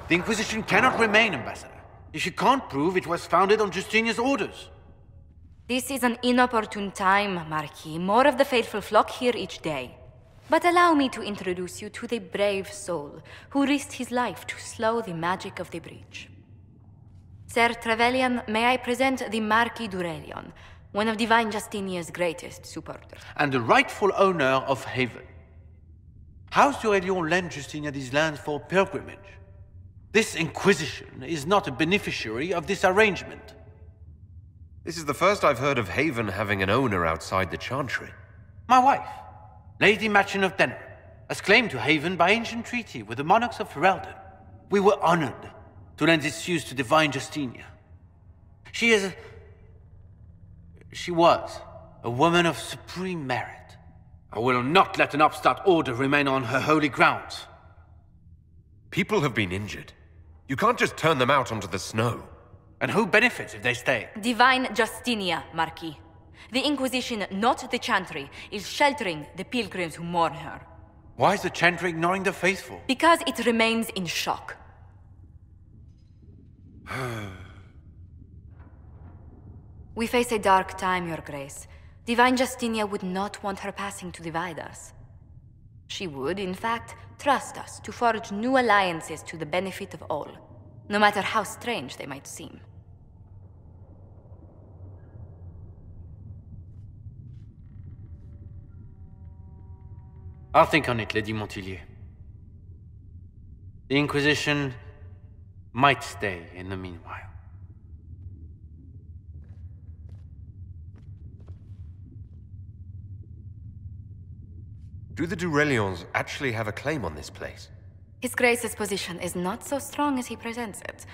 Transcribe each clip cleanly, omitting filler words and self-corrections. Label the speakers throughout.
Speaker 1: The Inquisition cannot remain ambassador if she can't prove it was founded on Justinia's orders.
Speaker 2: This is an inopportune time, Marquis. More of the faithful flock here each day. But allow me to introduce you to the brave soul who risked his life to slow the magic of the breach. Sir Trevelyan, may I present the Marquis d'Aurelion, one of Divine Justinia's greatest supporters.
Speaker 1: And the rightful owner of Haven. House d'Aurelion lent Justinia these lands for pilgrimage. This Inquisition is not a beneficiary of this arrangement.
Speaker 3: This is the first I've heard of Haven having an owner outside the Chantry.
Speaker 1: My wife, Lady Machin of Denner, has claimed to Haven by ancient treaty with the monarchs of Ferelden. We were honored to lend its use to Divine Justinia. She was a woman of supreme merit. I will not let an upstart order remain on her holy grounds.
Speaker 3: People have been injured. You can't just turn them out onto the snow.
Speaker 1: And who benefits if they stay?
Speaker 2: Divine Justinia, Marquis. The Inquisition, not the Chantry, is sheltering the pilgrims who mourn her.
Speaker 1: Why is the Chantry ignoring the faithful?
Speaker 2: Because it remains in shock. We face a dark time, Your Grace. Divine Justinia would not want her passing to divide us. She would, in fact, trust us to forge new alliances to the benefit of all, no matter how strange they might seem.
Speaker 1: I'll think on it, Lady Montilyet. The Inquisition might stay in the meanwhile.
Speaker 3: Do the d'Aurelions actually have a claim on this place?
Speaker 2: His Grace's position is not so strong as he presents it.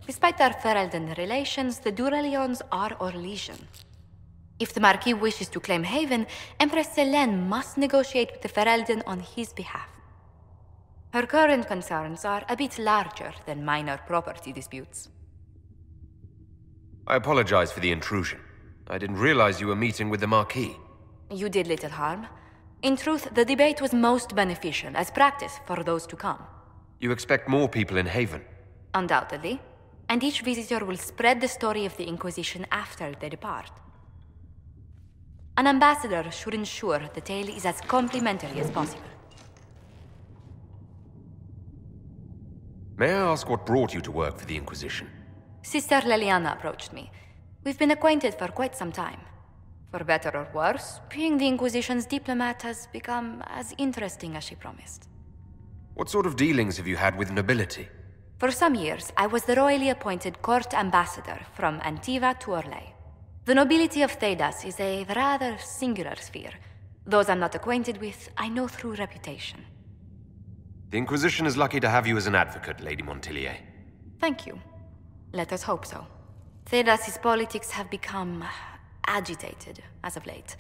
Speaker 2: Despite their Ferelden relations, the d'Aurelions are Orlesian. If the Marquis wishes to claim Haven, Empress Selene must negotiate with the Ferelden on his behalf. Her current concerns are a bit larger than minor property disputes.
Speaker 3: I apologize for the intrusion. I didn't realize you were meeting with the Marquis.
Speaker 2: You did little harm. In truth, the debate was most beneficial as practice for those to come.
Speaker 3: You expect more people in Haven?
Speaker 2: Undoubtedly. And each visitor will spread the story of the Inquisition after they depart. An ambassador should ensure the tale is as complimentary as possible.
Speaker 3: May I ask what brought you to work for the Inquisition?
Speaker 2: Sister Liliana approached me. We've been acquainted for quite some time. For better or worse, being the Inquisition's diplomat has become as interesting as she promised.
Speaker 3: What sort of dealings have you had with nobility?
Speaker 2: For some years, I was the royally appointed court ambassador from Antiva to Orlais. The nobility of Thedas is a rather singular sphere. Those I'm not acquainted with, I know through reputation.
Speaker 3: The Inquisition is lucky to have you as an advocate, Lady Montilyet.
Speaker 2: Thank you. Let us hope so. Thedas' politics have become agitated as of late.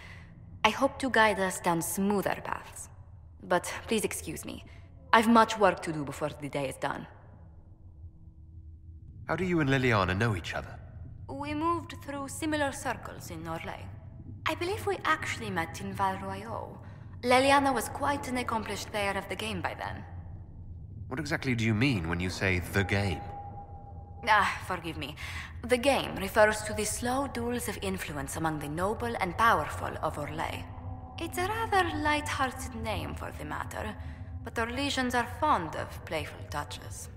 Speaker 2: I hope to guide us down smoother paths. But please excuse me. I've much work to do before the day is done.
Speaker 3: How do you and Liliana know each other?
Speaker 2: We moved through similar circles in Orlais. I believe we actually met in Val Royeaux. Liliana was quite an accomplished player of the game by then.
Speaker 3: What exactly do you mean when you say the game?
Speaker 2: Forgive me. The game refers to the slow duels of influence among the noble and powerful of Orlais. It's a rather light-hearted name for the matter, but Orlesians are fond of playful touches.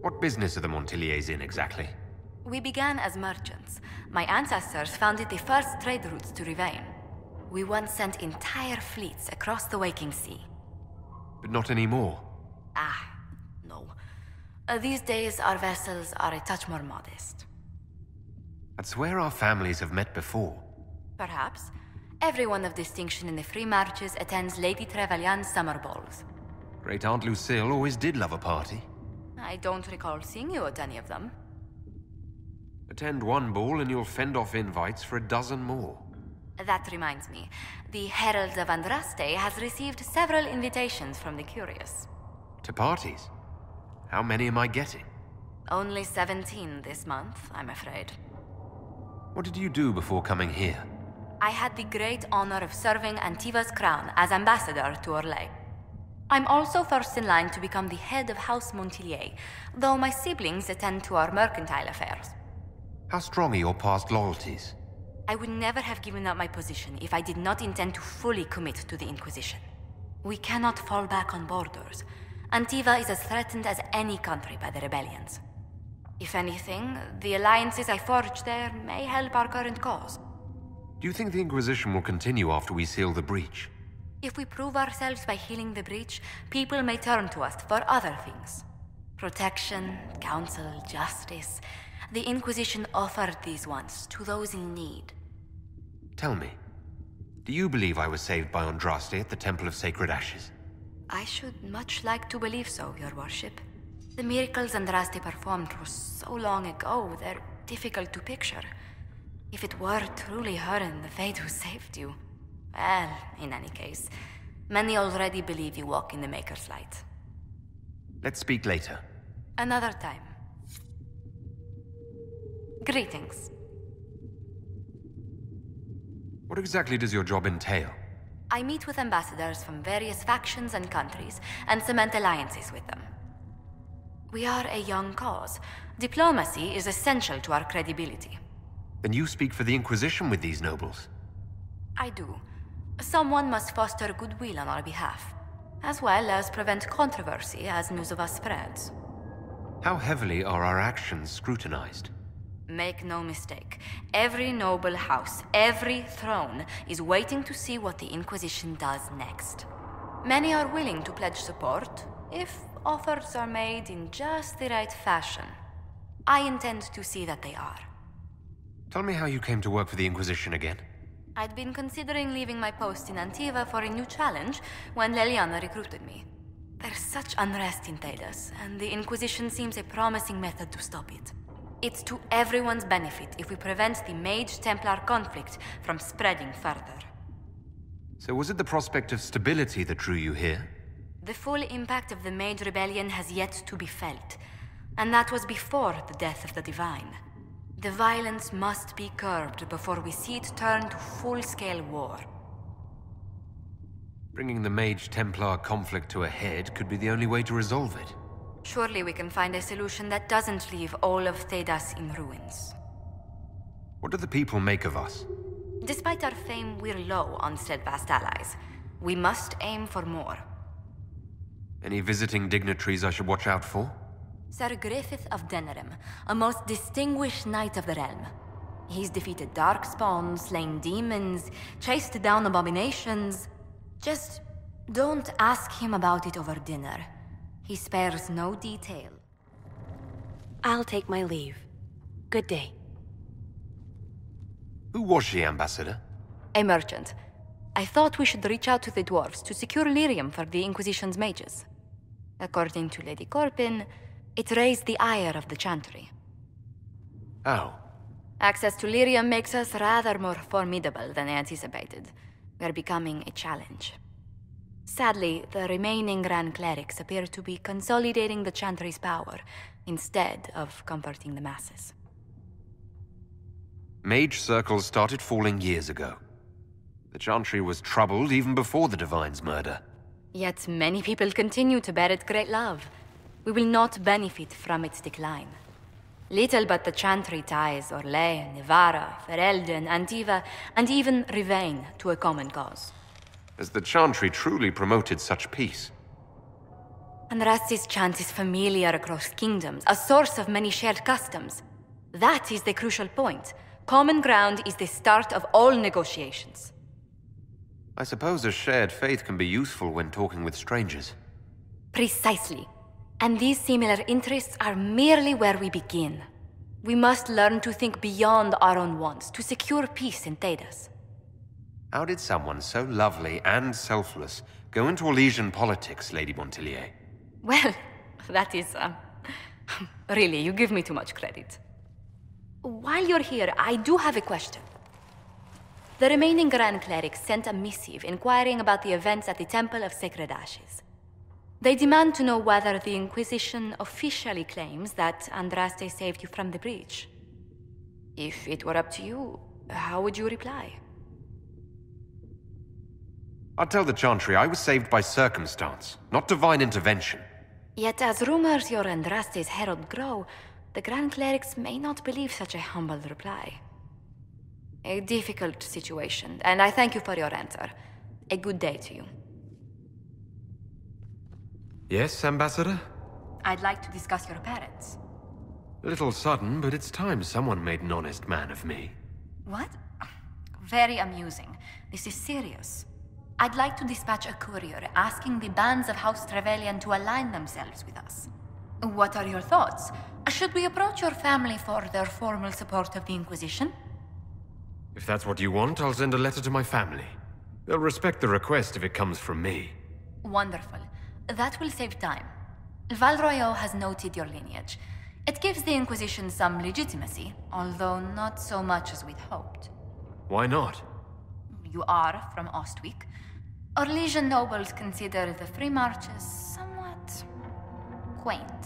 Speaker 3: What business are the Montilyets in exactly?
Speaker 2: We began as merchants. My ancestors founded the first trade routes to Rivain. We once sent entire fleets across the Waking Sea.
Speaker 3: But not anymore.
Speaker 2: No. These days, our vessels are a touch more modest.
Speaker 3: That's where our families have met before.
Speaker 2: Perhaps. Everyone of distinction in the Free Marches attends Lady Trevelyan's summer balls.
Speaker 3: Great Aunt Lucille always did love a party.
Speaker 2: I don't recall seeing you at any of them.
Speaker 3: Attend one ball and you'll fend off invites for a dozen more.
Speaker 2: That reminds me. The Herald of Andraste has received several invitations from the curious.
Speaker 3: To parties? How many am I getting?
Speaker 2: Only 17 this month, I'm afraid.
Speaker 3: What did you do before coming here?
Speaker 2: I had the great honor of serving Antiva's crown as ambassador to Orlais. I'm also first in line to become the head of House Montilier, though my siblings attend to our mercantile affairs.
Speaker 3: How strong are your past loyalties?
Speaker 2: I would never have given up my position if I did not intend to fully commit to the Inquisition. We cannot fall back on borders. Antiva is as threatened as any country by the rebellions. If anything, the alliances I forged there may help our current cause.
Speaker 3: Do you think the Inquisition will continue after we seal the breach?
Speaker 2: If we prove ourselves by healing the breach, people may turn to us for other things. Protection, counsel, justice. The Inquisition offered these once to those in need.
Speaker 3: Tell me, do you believe I was saved by Andraste at the Temple of Sacred Ashes?
Speaker 2: I should much like to believe so, Your Worship. The miracles Andraste performed were so long ago, they're difficult to picture. If it were truly her and the Fade who saved you... Well, in any case, many already believe you walk in the Maker's light.
Speaker 3: Let's speak later.
Speaker 2: Another time. Greetings.
Speaker 3: What exactly does your job entail?
Speaker 2: I meet with ambassadors from various factions and countries, and cement alliances with them. We are a young cause. Diplomacy is essential to our credibility.
Speaker 3: Then you speak for the Inquisition with these nobles?
Speaker 2: I do. Someone must foster goodwill on our behalf, as well as prevent controversy as news of us spreads.
Speaker 3: How heavily are our actions scrutinized?
Speaker 2: Make no mistake, every noble house, every throne, is waiting to see what the Inquisition does next. Many are willing to pledge support, if offers are made in just the right fashion. I intend to see that they are.
Speaker 3: Tell me how you came to work for the Inquisition again.
Speaker 2: I'd been considering leaving my post in Antiva for a new challenge when Liliana recruited me. There's such unrest in Thedas, and the Inquisition seems a promising method to stop it. It's to everyone's benefit if we prevent the Mage-Templar conflict from spreading further.
Speaker 3: So was it the prospect of stability that drew you here?
Speaker 2: The full impact of the Mage Rebellion has yet to be felt, and that was before the death of the Divine. The violence must be curbed before we see it turn to full-scale war.
Speaker 3: Bringing the Mage-Templar conflict to a head could be the only way to resolve it.
Speaker 2: Surely we can find a solution that doesn't leave all of Thedas in ruins.
Speaker 3: What do the people make of us?
Speaker 2: Despite our fame, we're low on steadfast allies. We must aim for more.
Speaker 3: Any visiting dignitaries I should watch out for?
Speaker 2: Sir Griffith of Denerim, a most distinguished knight of the realm. He's defeated darkspawn, slain demons, chased down abominations. Just don't ask him about it over dinner. He spares no detail.
Speaker 4: I'll take my leave. Good day.
Speaker 3: Who was she, Ambassador?
Speaker 2: A merchant. I thought we should reach out to the dwarves to secure lyrium for the Inquisition's mages. According to Lady Corpin, it raised the ire of the Chantry.
Speaker 3: Oh.
Speaker 2: Access to lyrium makes us rather more formidable than anticipated. We're becoming a challenge. Sadly, the remaining Grand Clerics appear to be consolidating the Chantry's power, instead of comforting the masses.
Speaker 3: Mage circles started falling years ago. The Chantry was troubled even before the Divine's murder.
Speaker 2: Yet many people continue to bear it great love. We will not benefit from its decline. Little but the Chantry ties Orlais, Nevarra, Ferelden, Antiva, and even Rivain to a common cause.
Speaker 3: Has the Chantry truly promoted such peace?
Speaker 2: Andraste's chant is familiar across kingdoms, a source of many shared customs. That is the crucial point. Common ground is the start of all negotiations.
Speaker 3: I suppose a shared faith can be useful when talking with strangers.
Speaker 2: Precisely. And these similar interests are merely where we begin. We must learn to think beyond our own wants to secure peace in Thedas.
Speaker 3: How did someone so lovely and selfless go into Elysian politics, Lady Montilier?
Speaker 2: Well, that is, really, you give me too much credit. While you're here, I do have a question. The remaining Grand Clerics sent a missive inquiring about the events at the Temple of Sacred Ashes. They demand to know whether the Inquisition officially claims that Andraste saved you from the breach. If it were up to you, how would you reply?
Speaker 3: I'll tell the Chantry I was saved by circumstance, not divine intervention.
Speaker 2: Yet as rumors your Andraste's herald grow, the Grand Clerics may not believe such a humble reply. A difficult situation, and I thank you for your answer. A good day to you.
Speaker 3: Yes, Ambassador?
Speaker 2: I'd like to discuss your parents.
Speaker 3: A little sudden, but it's time someone made an honest man of me.
Speaker 2: What? Very amusing. This is serious. I'd like to dispatch a courier asking the bands of House Trevelyan to align themselves with us. What are your thoughts? Should we approach your family for their formal support of the Inquisition?
Speaker 3: If that's what you want, I'll send a letter to my family. They'll respect the request if it comes from me.
Speaker 2: Wonderful. That will save time. Val Royeaux has noted your lineage. It gives the Inquisition some legitimacy, although not so much as we'd hoped.
Speaker 3: Why not?
Speaker 2: You are from Ostwick. Orlesian nobles consider the free marches somewhat quaint.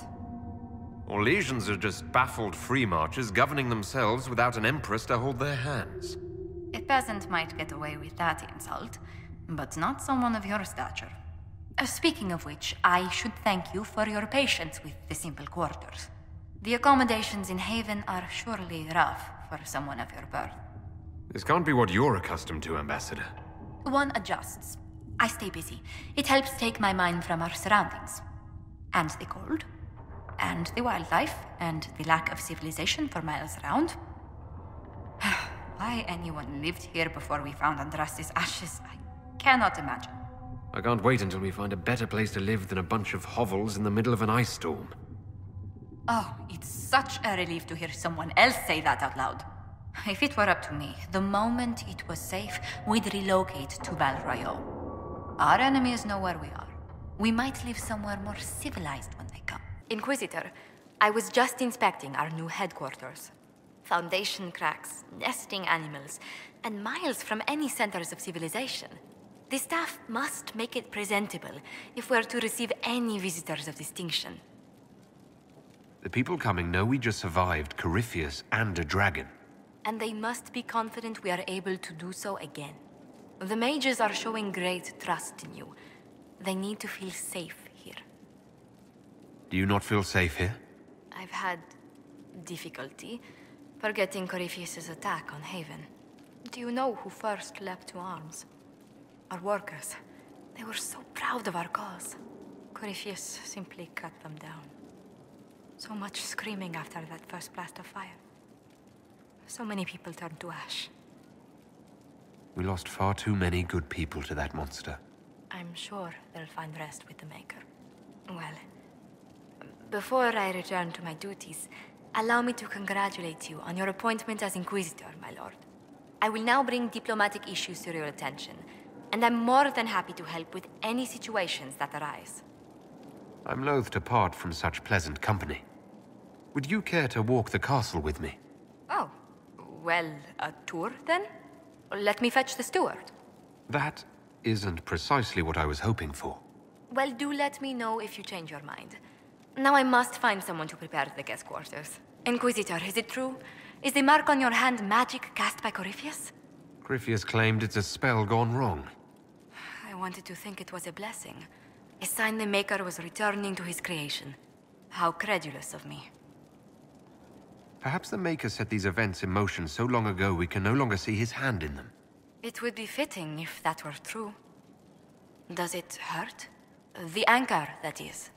Speaker 3: Orlesians are just baffled free marchers governing themselves without an empress to hold their hands.
Speaker 2: A peasant might get away with that insult, but not someone of your stature. Speaking of which, I should thank you for your patience with the simple quarters. The accommodations in Haven are surely rough for someone of your birth.
Speaker 3: This can't be what you're accustomed to, Ambassador.
Speaker 2: One adjusts. I stay busy. It helps take my mind from our surroundings. And the cold. And the wildlife. And the lack of civilization for miles around. Why anyone lived here before we found Andraste's ashes, I cannot imagine.
Speaker 3: I can't wait until we find a better place to live than a bunch of hovels in the middle of an ice storm.
Speaker 2: Oh, it's such a relief to hear someone else say that out loud. If it were up to me, the moment it was safe, we'd relocate to Val Royeaux. Our enemies know where we are. We might live somewhere more civilized when they come. Inquisitor, I was just inspecting our new headquarters. Foundation cracks, nesting animals, and miles from any centers of civilization. The staff must make it presentable if we're to receive any visitors of distinction.
Speaker 3: The people coming know we just survived Corypheus and a dragon.
Speaker 2: And they must be confident we are able to do so again. The mages are showing great trust in you. They need to feel safe here.
Speaker 3: Do you not feel safe here?
Speaker 2: I've had difficulty forgetting Corypheus's attack on Haven. Do you know who first leapt to arms? Our workers. They were so proud of our cause. Corypheus simply cut them down. So much screaming after that first blast of fire. So many people turned to ash.
Speaker 3: We lost far too many good people to that monster.
Speaker 2: I'm sure they'll find rest with the Maker. Well, before I return to my duties, allow me to congratulate you on your appointment as Inquisitor, my lord. I will now bring diplomatic issues to your attention, and I'm more than happy to help with any situations that arise.
Speaker 3: I'm loath to part from such pleasant company. Would you care to walk the castle with me?
Speaker 2: Oh, well, a tour then? Let me fetch the steward.
Speaker 3: That isn't precisely what I was hoping for.
Speaker 2: Well, do let me know if you change your mind. Now I must find someone to prepare the guest quarters. Inquisitor, is it true? Is the mark on your hand magic cast by Corypheus?
Speaker 3: Corypheus claimed it's a spell gone wrong.
Speaker 2: I wanted to think it was a blessing. A sign the Maker was returning to his creation. How credulous of me.
Speaker 3: Perhaps the Maker set these events in motion so long ago we can no longer see his hand in them.
Speaker 2: It would be fitting if that were true. Does it hurt? The anchor, that is.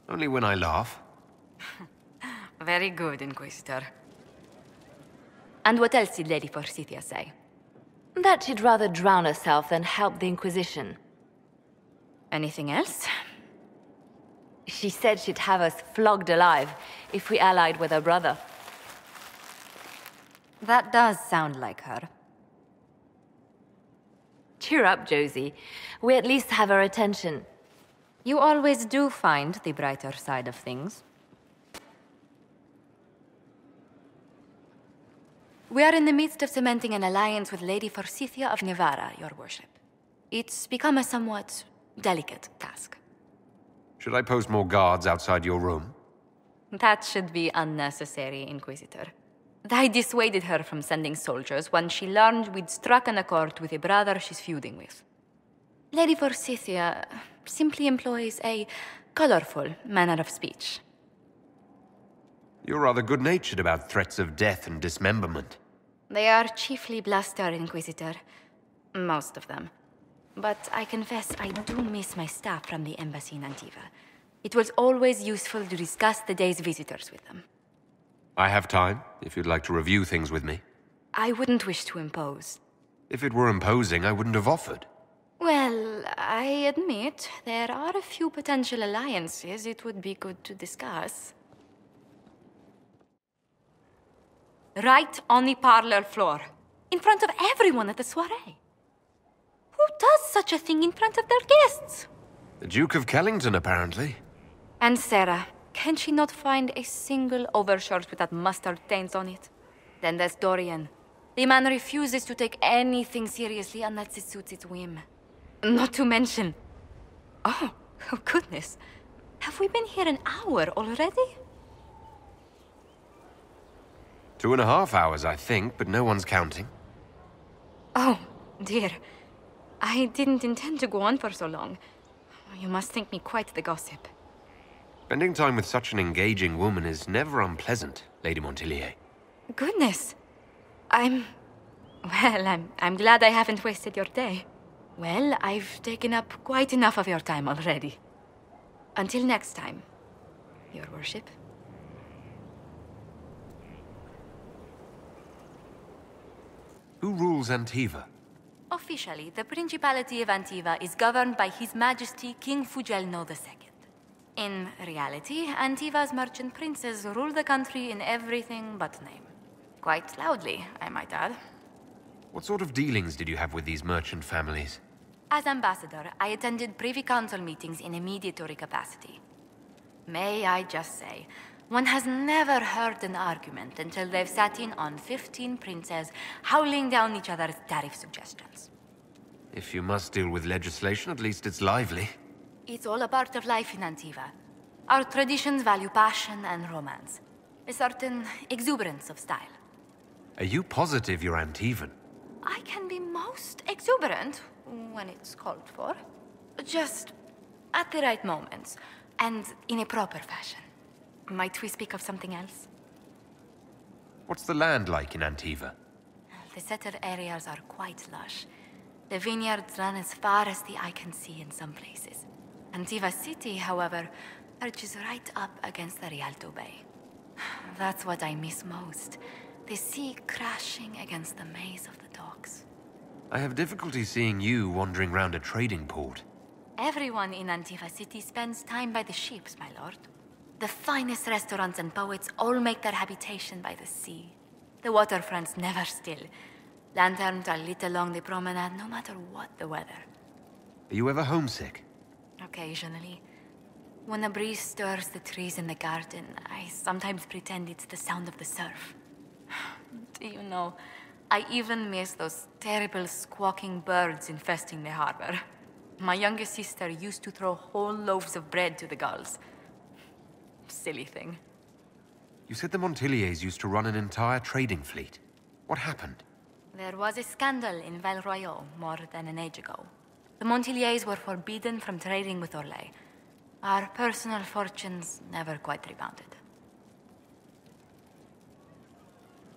Speaker 3: Only when I laugh.
Speaker 2: Very good, Inquisitor. And what else did Lady Forsythia say?
Speaker 5: That she'd rather drown herself than help the Inquisition.
Speaker 2: Anything else?
Speaker 5: She said she'd have us flogged alive if we allied with her brother.
Speaker 2: That does sound like her.
Speaker 5: Cheer up, Josie. We at least have her attention.
Speaker 2: You always do find the brighter side of things. We are in the midst of cementing an alliance with Lady Forsythia of Navarra, your worship. It's become a somewhat delicate task.
Speaker 3: Should I post more guards outside your room?
Speaker 2: That should be unnecessary, Inquisitor. I dissuaded her from sending soldiers when she learned we'd struck an accord with a brother she's feuding with. Lady Forsythia simply employs a colorful manner of speech.
Speaker 3: You're rather good-natured about threats of death and dismemberment.
Speaker 2: They are chiefly bluster, Inquisitor. Most of them. But I confess I do miss my staff from the embassy in Antiva. It was always useful to discuss the day's visitors with them.
Speaker 3: I have time, if you'd like to review things with me.
Speaker 2: I wouldn't wish to impose.
Speaker 3: If it were imposing, I wouldn't have offered.
Speaker 2: Well, I admit there are a few potential alliances it would be good to discuss. Right on the parlor floor, in front of everyone at the soiree. Who does such a thing in front of their guests?
Speaker 3: The Duke of Kellington, apparently.
Speaker 2: And Sarah, can she not find a single overshirt without mustard stains on it? Then there's Dorian. The man refuses to take anything seriously unless it suits its whim. Not to mention... Oh goodness. Have we been here an hour already?
Speaker 3: 2.5 hours, I think, but no one's counting.
Speaker 2: Oh, dear. I didn't intend to go on for so long. You must think me quite the gossip.
Speaker 3: Spending time with such an engaging woman is never unpleasant, Lady Montilier.
Speaker 2: Goodness. I'm glad I haven't wasted your day. Well, I've taken up quite enough of your time already. Until next time, Your Worship.
Speaker 3: Who rules Antiva?
Speaker 2: Officially, the Principality of Antiva is governed by His Majesty King Fugelno II. In reality, Antiva's merchant princes rule the country in everything but name. Quite loudly, I might add.
Speaker 3: What sort of dealings did you have with these merchant families?
Speaker 2: As ambassador, I attended Privy Council meetings in a mediatory capacity. May I just say, one has never heard an argument until they've sat in on 15 princes howling down each other's tariff suggestions.
Speaker 3: If you must deal with legislation, at least it's lively.
Speaker 2: It's all a part of life in Antiva. Our traditions value passion and romance. A certain exuberance of style.
Speaker 3: Are you positive you're Antivan?
Speaker 2: I can be most exuberant when it's called for. Just at the right moments, and in a proper fashion. Might we speak of something else?
Speaker 3: What's the land like in Antiva?
Speaker 2: The settled areas are quite lush. The vineyards run as far as the eye can see in some places. Antiva City, however, perches right up against the Rialto Bay. That's what I miss most. The sea crashing against the maze of the docks.
Speaker 3: I have difficulty seeing you wandering round a trading port.
Speaker 2: Everyone in Antiva City spends time by the ships, my lord. The finest restaurants and poets all make their habitation by the sea. The waterfront's never still. Lanterns are lit along the promenade no matter what the weather.
Speaker 3: Are you ever homesick?
Speaker 2: Occasionally. When a breeze stirs the trees in the garden, I sometimes pretend it's the sound of the surf. Do you know, I even miss those terrible squawking birds infesting the harbor. My youngest sister used to throw whole loaves of bread to the gulls. Silly thing.
Speaker 3: You said the Montiliers used to run an entire trading fleet. What happened?
Speaker 2: There was a scandal in Val Royaux more than an age ago. The Montiliers were forbidden from trading with Orlais. Our personal fortunes never quite rebounded.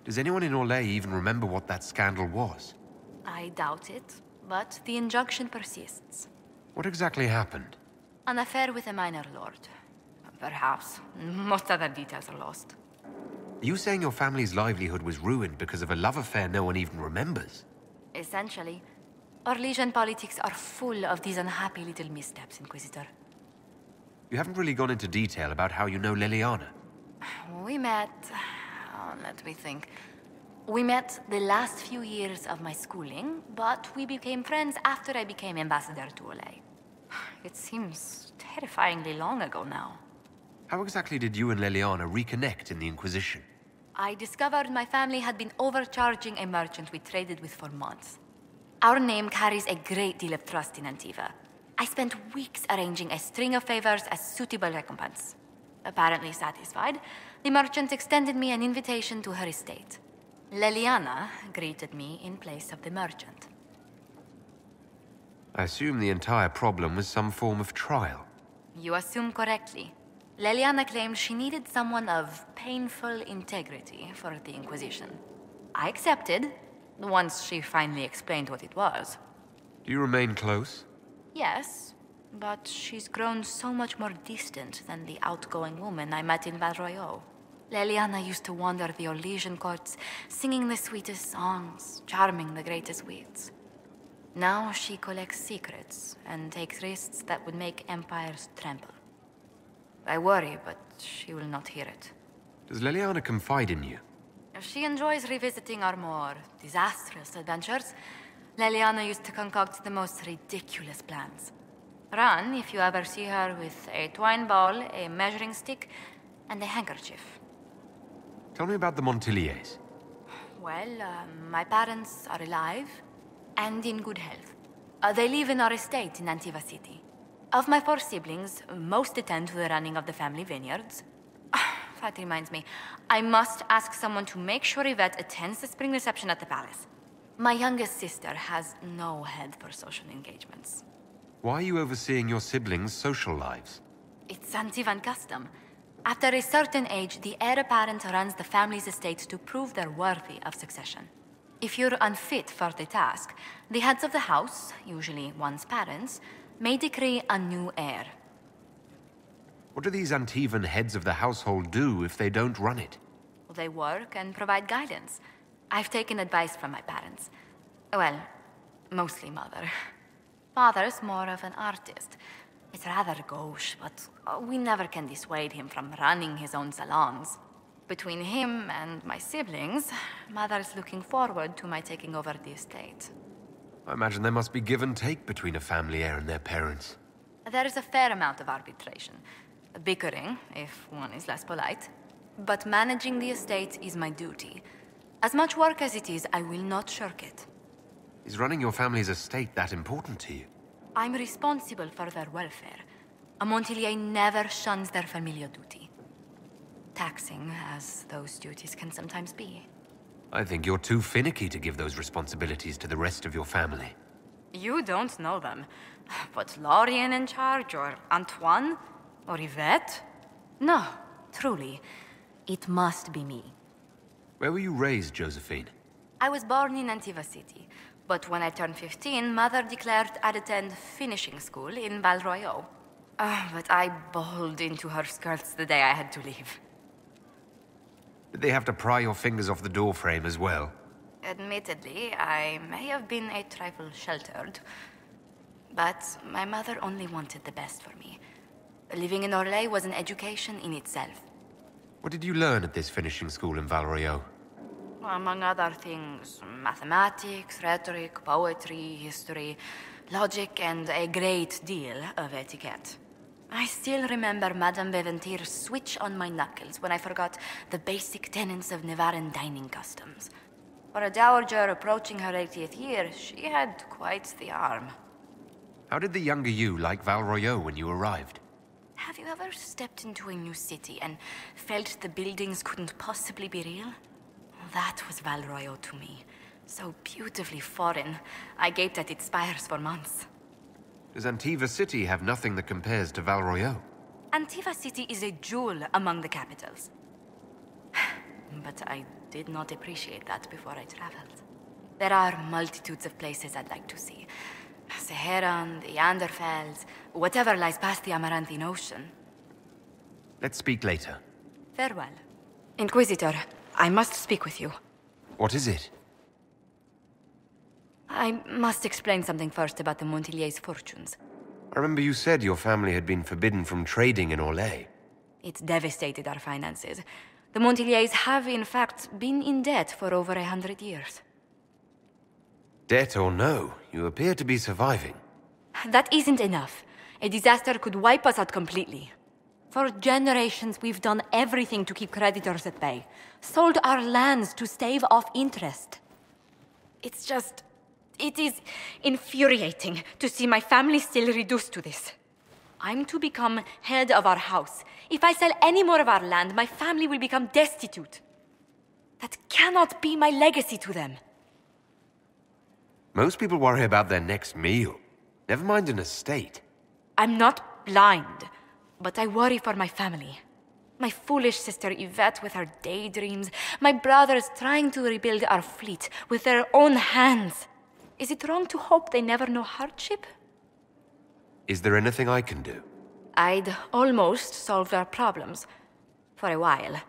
Speaker 3: Does anyone in Orlais even remember what that scandal was?
Speaker 2: I doubt it, but the injunction persists.
Speaker 3: What exactly happened?
Speaker 2: An affair with a minor lord. Perhaps. Most other details are lost.
Speaker 3: Are you saying your family's livelihood was ruined because of a love affair no one even remembers?
Speaker 2: Essentially. Orlesian politics are full of these unhappy little missteps, Inquisitor.
Speaker 3: You haven't really gone into detail about how you know Liliana.
Speaker 2: We met... let me think. We met the last few years of my schooling, but we became friends after I became ambassador to Orlais. It seems terrifyingly long ago now.
Speaker 3: How exactly did you and Liliana reconnect in the Inquisition?
Speaker 2: I discovered my family had been overcharging a merchant we traded with for months. Our name carries a great deal of trust in Antiva. I spent weeks arranging a string of favors as suitable recompense. Apparently satisfied, the merchant extended me an invitation to her estate. Liliana greeted me in place of the merchant.
Speaker 3: I assume the entire problem was some form of trial.
Speaker 2: You assume correctly. Liliana claimed she needed someone of painful integrity for the Inquisition. I accepted, once she finally explained what it was.
Speaker 3: Do you remain close?
Speaker 2: Yes, but she's grown so much more distant than the outgoing woman I met in Val Royeaux. Liliana used to wander the Orlesian courts, singing the sweetest songs, charming the greatest wits. Now she collects secrets and takes risks that would make empires tremble. I worry, but she will not hear it.
Speaker 3: Does Liliana confide in you?
Speaker 2: She enjoys revisiting our more disastrous adventures. Liliana used to concoct the most ridiculous plans. Run if you ever see her with a twine ball, a measuring stick, and a handkerchief.
Speaker 3: Tell me about the Montiliers.
Speaker 2: Well, my parents are alive and in good health. They live in our estate in Antiva City. Of my 4 siblings, most attend to the running of the family vineyards. That reminds me, I must ask someone to make sure Yvette attends the spring reception at the palace. My youngest sister has no head for social engagements.
Speaker 3: Why are you overseeing your siblings' social lives?
Speaker 2: It's Antivan custom. After a certain age, the heir apparent runs the family's estate to prove they're worthy of succession. If you're unfit for the task, the heads of the house, usually one's parents, may decree a new heir.
Speaker 3: What do these Antivan heads of the household do if they don't run it?
Speaker 2: They work and provide guidance. I've taken advice from my parents. Well, mostly mother. Father's more of an artist. It's rather gauche, but we never can dissuade him from running his own salons. Between him and my siblings, mother's looking forward to my taking over the estate.
Speaker 3: I imagine there must be give and take between a family heir and their parents.
Speaker 2: There is a fair amount of arbitration. Bickering, if one is less polite. But managing the estate is my duty. As much work as it is, I will not shirk it.
Speaker 3: Is running your family's estate that important to you?
Speaker 2: I'm responsible for their welfare. A Montilier never shuns their familial duty. Taxing as those duties can sometimes be.
Speaker 3: I think you're too finicky to give those responsibilities to the rest of your family.
Speaker 2: You don't know them. But Lorien in charge, or Antoine, or Yvette? No, truly. It must be me.
Speaker 3: Where were you raised, Josephine?
Speaker 2: I was born in Antiva City, but when I turned 15, Mother declared I'd attend finishing school in Val Royeaux. But I bawled into her skirts the day I had to leave.
Speaker 3: Did they have to pry your fingers off the doorframe as well?
Speaker 2: Admittedly, I may have been a trifle sheltered, but my mother only wanted the best for me. Living in Orlais was an education in itself.
Speaker 3: What did you learn at this finishing school in Val Royeaux?
Speaker 2: Among other things, mathematics, rhetoric, poetry, history, logic, and a great deal of etiquette. I still remember Madame Beventir's switch on my knuckles when I forgot the basic tenets of Nevaran dining customs. For a dowager approaching her 80th year, she had quite the arm.
Speaker 3: How did the younger you like Val Royeaux when you arrived?
Speaker 2: Have you ever stepped into a new city and felt the buildings couldn't possibly be real? That was Val Royeaux to me. So beautifully foreign, I gaped at its spires for months.
Speaker 3: Does Antiva City have nothing that compares to Val Royeaux?
Speaker 2: Antiva City is a jewel among the capitals. But I did not appreciate that before I traveled. There are multitudes of places I'd like to see. Seheran, the Anderfells, whatever lies past the Amaranthine Ocean.
Speaker 3: Let's speak later.
Speaker 2: Farewell. Inquisitor, I must speak with you.
Speaker 3: What is it?
Speaker 2: I must explain something first about the Montiliers' fortunes.
Speaker 3: I remember you said your family had been forbidden from trading in Orlais.
Speaker 2: It's devastated our finances. The Montiliers have, in fact, been in debt for over 100 years.
Speaker 3: Debt or no, you appear to be surviving.
Speaker 2: That isn't enough. A disaster could wipe us out completely. For generations, we've done everything to keep creditors at bay. Sold our lands to stave off interest. It is infuriating to see my family still reduced to this. I'm to become head of our house. If I sell any more of our land, my family will become destitute. That cannot be my legacy to them.
Speaker 3: Most people worry about their next meal. Never mind an estate.
Speaker 2: I'm not blind, but I worry for my family. My foolish sister Yvette with her daydreams, my brothers trying to rebuild our fleet with their own hands. Is it wrong to hope they never know hardship?
Speaker 3: Is there anything I can do?
Speaker 2: I'd almost solved our problems. For a while.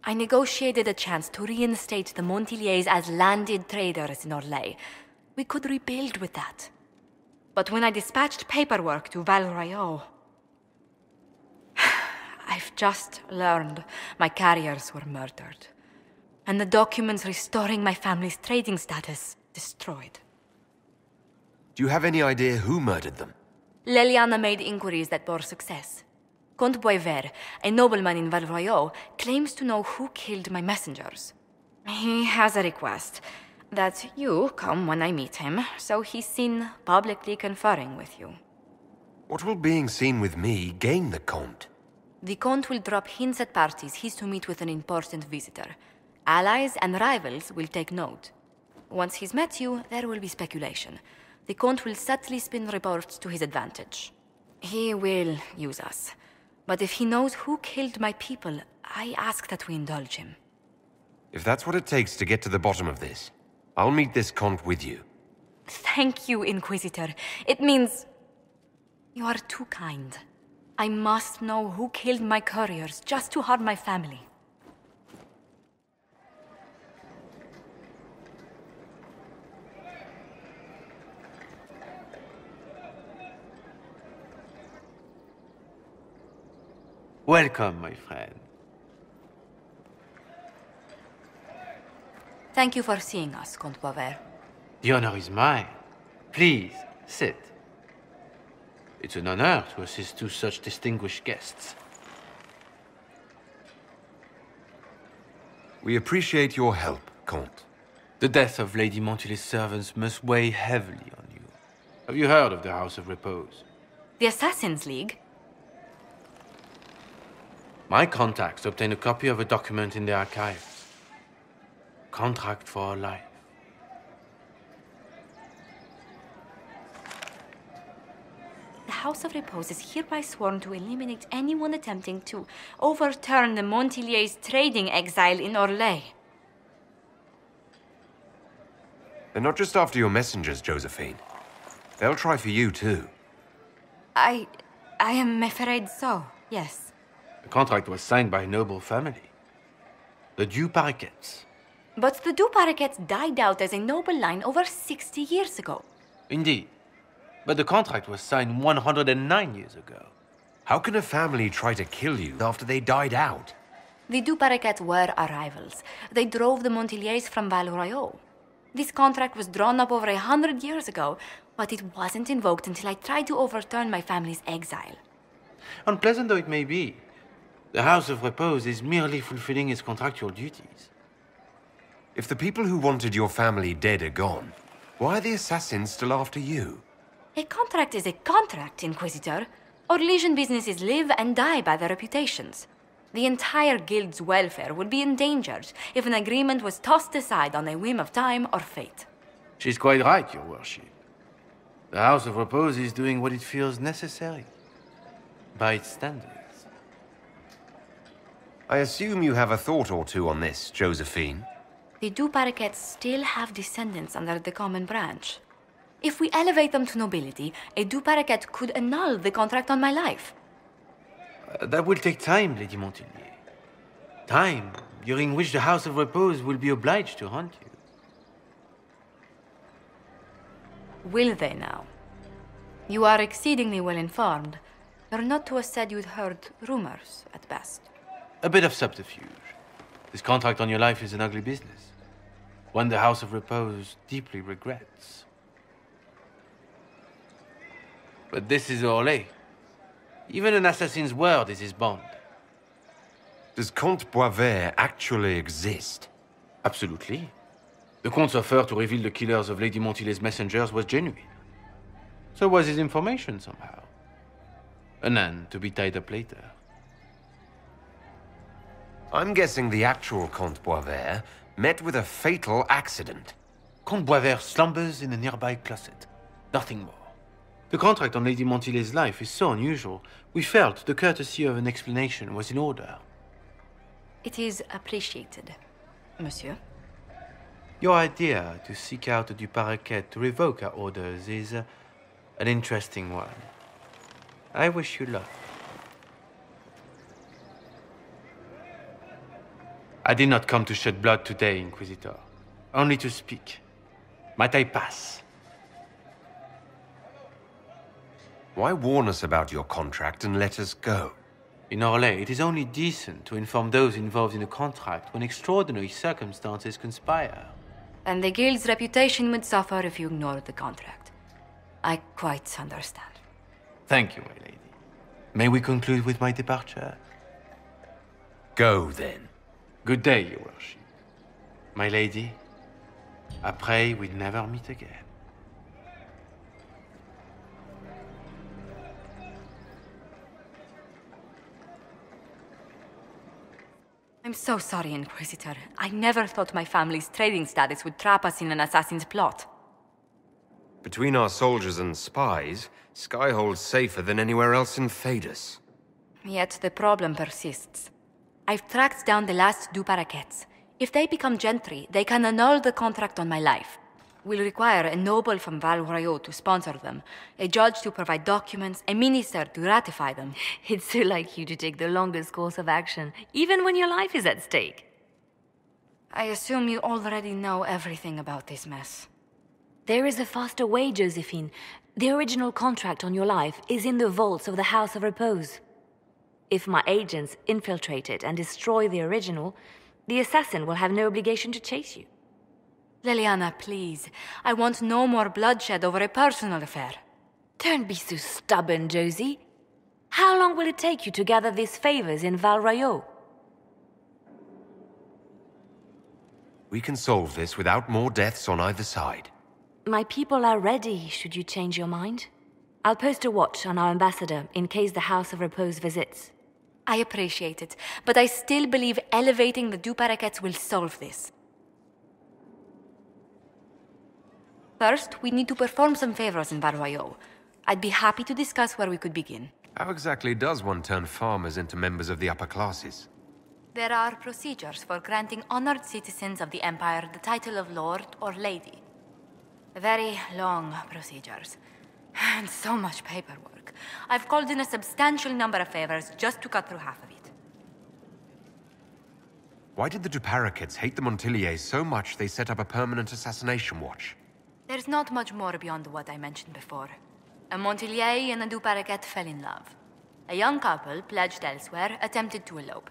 Speaker 2: I negotiated a chance to reinstate the Montiliers as landed traders in Orlais. We could rebuild with that. But when I dispatched paperwork to Val Royeaux, I've just learned my carriers were murdered. And the documents restoring my family's trading status destroyed.
Speaker 3: Do you have any idea who murdered them?
Speaker 2: Liliana made inquiries that bore success. Comte Boisvert, a nobleman in Val Royeaux, claims to know who killed my messengers. He has a request that you come when I meet him, so he's seen publicly conferring with you.
Speaker 3: What will being seen with me gain the Comte?
Speaker 2: The Comte will drop hints at parties he's to meet with an important visitor. Allies and rivals will take note. Once he's met you, there will be speculation. The Comte will subtly spin reports to his advantage. He will use us. But if he knows who killed my people, I ask that we indulge him.
Speaker 3: If that's what it takes to get to the bottom of this, I'll meet this Comte with you.
Speaker 2: Thank you, Inquisitor. It means... you are too kind. I must know who killed my couriers just to harm my family.
Speaker 1: Welcome, my friend.
Speaker 2: Thank you for seeing us, Comte Boisvert.
Speaker 1: The honor is mine. Please, sit. It's an honor to assist two such distinguished guests.
Speaker 3: We appreciate your help, Comte.
Speaker 1: The death of Lady Montilly's servants must weigh heavily on you. Have you heard of the House of Repose?
Speaker 2: The Assassin's League?
Speaker 1: My contacts obtained a copy of a document in the archives. Contract for life.
Speaker 2: The House of Repose is hereby sworn to eliminate anyone attempting to overturn the Montiliers' trading exile in Orlais.
Speaker 3: They're not just after your messengers, Josephine. They'll try for you, too.
Speaker 2: I am afraid so, yes.
Speaker 1: The contract was signed by a noble family. The Duparquets.
Speaker 2: But the Duparquets died out as a noble line over 60 years ago.
Speaker 1: Indeed. But the contract was signed 109 years ago.
Speaker 3: How can a family try to kill you after they died out?
Speaker 2: The Duparquets were our rivals. They drove the Montiliers from Val Royeaux. This contract was drawn up over 100 years ago, but it wasn't invoked until I tried to overturn my family's exile.
Speaker 1: Unpleasant though it may be, the House of Repose is merely fulfilling its contractual duties.
Speaker 3: If the people who wanted your family dead are gone, why are the assassins still after you?
Speaker 2: A contract is a contract, Inquisitor. Orlesian businesses live and die by their reputations. The entire guild's welfare would be endangered if an agreement was tossed aside on a whim of time or fate.
Speaker 1: She's quite right, Your Worship. The House of Repose is doing what it feels necessary, by its standards.
Speaker 3: I assume you have a thought or two on this, Josephine.
Speaker 2: The Duparquets still have descendants under the common branch. If we elevate them to nobility, a Duparquet could annul the contract on my life.
Speaker 1: That will take time, Lady Montillier. Time during which the House of Repose will be obliged to hunt you.
Speaker 2: Will they now? You are exceedingly well informed. You're not to have said you'd heard rumors, at best.
Speaker 1: A bit of subterfuge. This contract on your life is an ugly business. One the House of Repose deeply regrets. But this is Orlais. Even an assassin's word is his bond.
Speaker 3: Does Comte Boisvert actually exist?
Speaker 1: Absolutely. The Comte's offer to reveal the killers of Lady Montillet's messengers was genuine. So was his information somehow. An end to be tied up later.
Speaker 3: I'm guessing the actual Comte Boisvert met with a fatal accident.
Speaker 1: Comte Boisvert slumbers in a nearby closet. Nothing more. The contract on Lady Montillier's life is so unusual, we felt the courtesy of an explanation was in order.
Speaker 2: It is appreciated, monsieur.
Speaker 1: Your idea to seek out the Duparequet to revoke our orders is an interesting one. I wish you luck. I did not come to shed blood today, Inquisitor. Only to speak. Might I pass?
Speaker 3: Why warn us about your contract and let us go?
Speaker 1: In Orlais, it is only decent to inform those involved in a contract when extraordinary circumstances conspire.
Speaker 2: And the guild's reputation would suffer if you ignored the contract. I quite understand.
Speaker 1: Thank you, my lady. May we conclude with my departure?
Speaker 3: Go, then.
Speaker 1: Good day, your worship. My lady, I pray we'll never meet again.
Speaker 2: I'm so sorry, Inquisitor. I never thought my family's trading status would trap us in an assassin's plot.
Speaker 3: Between our soldiers and spies, Skyhold's safer than anywhere else in Phaedus.
Speaker 2: Yet the problem persists. I've tracked down the last Duparequets. If they become gentry, they can annul the contract on my life. We'll require a noble from Val Royaux to sponsor them, a judge to provide documents, a minister to ratify them.
Speaker 5: It's so like you to take the longest course of action, even when your life is at stake.
Speaker 2: I assume you already know everything about this mess.
Speaker 5: There is a faster way, Josephine. The original contract on your life is in the vaults of the House of Repose. If my agents infiltrate it and destroy the original, the assassin will have no obligation to chase you.
Speaker 2: Liliana, please. I want no more bloodshed over a personal affair.
Speaker 5: Don't be so stubborn, Josie. How long will it take you to gather these favors in Val Royaux?
Speaker 3: We can solve this without more deaths on either side.
Speaker 5: My people are ready, should you change your mind. I'll post a watch on our ambassador in case the House of Repose visits.
Speaker 2: I appreciate it, but I still believe elevating the Duparequets will solve this. First, we need to perform some favors in Val Royaux. I'd be happy to discuss where we could begin.
Speaker 3: How exactly does one turn farmers into members of the upper classes?
Speaker 2: There are procedures for granting honored citizens of the Empire the title of Lord or Lady. Very long procedures. And so much paperwork. I've called in a substantial number of favors just to cut through half of it.
Speaker 3: Why did the Duparequets hate the Montiliers so much they set up a permanent assassination watch?
Speaker 2: There's not much more beyond what I mentioned before. A Montilier and a Duparequet fell in love. A young couple, pledged elsewhere, attempted to elope.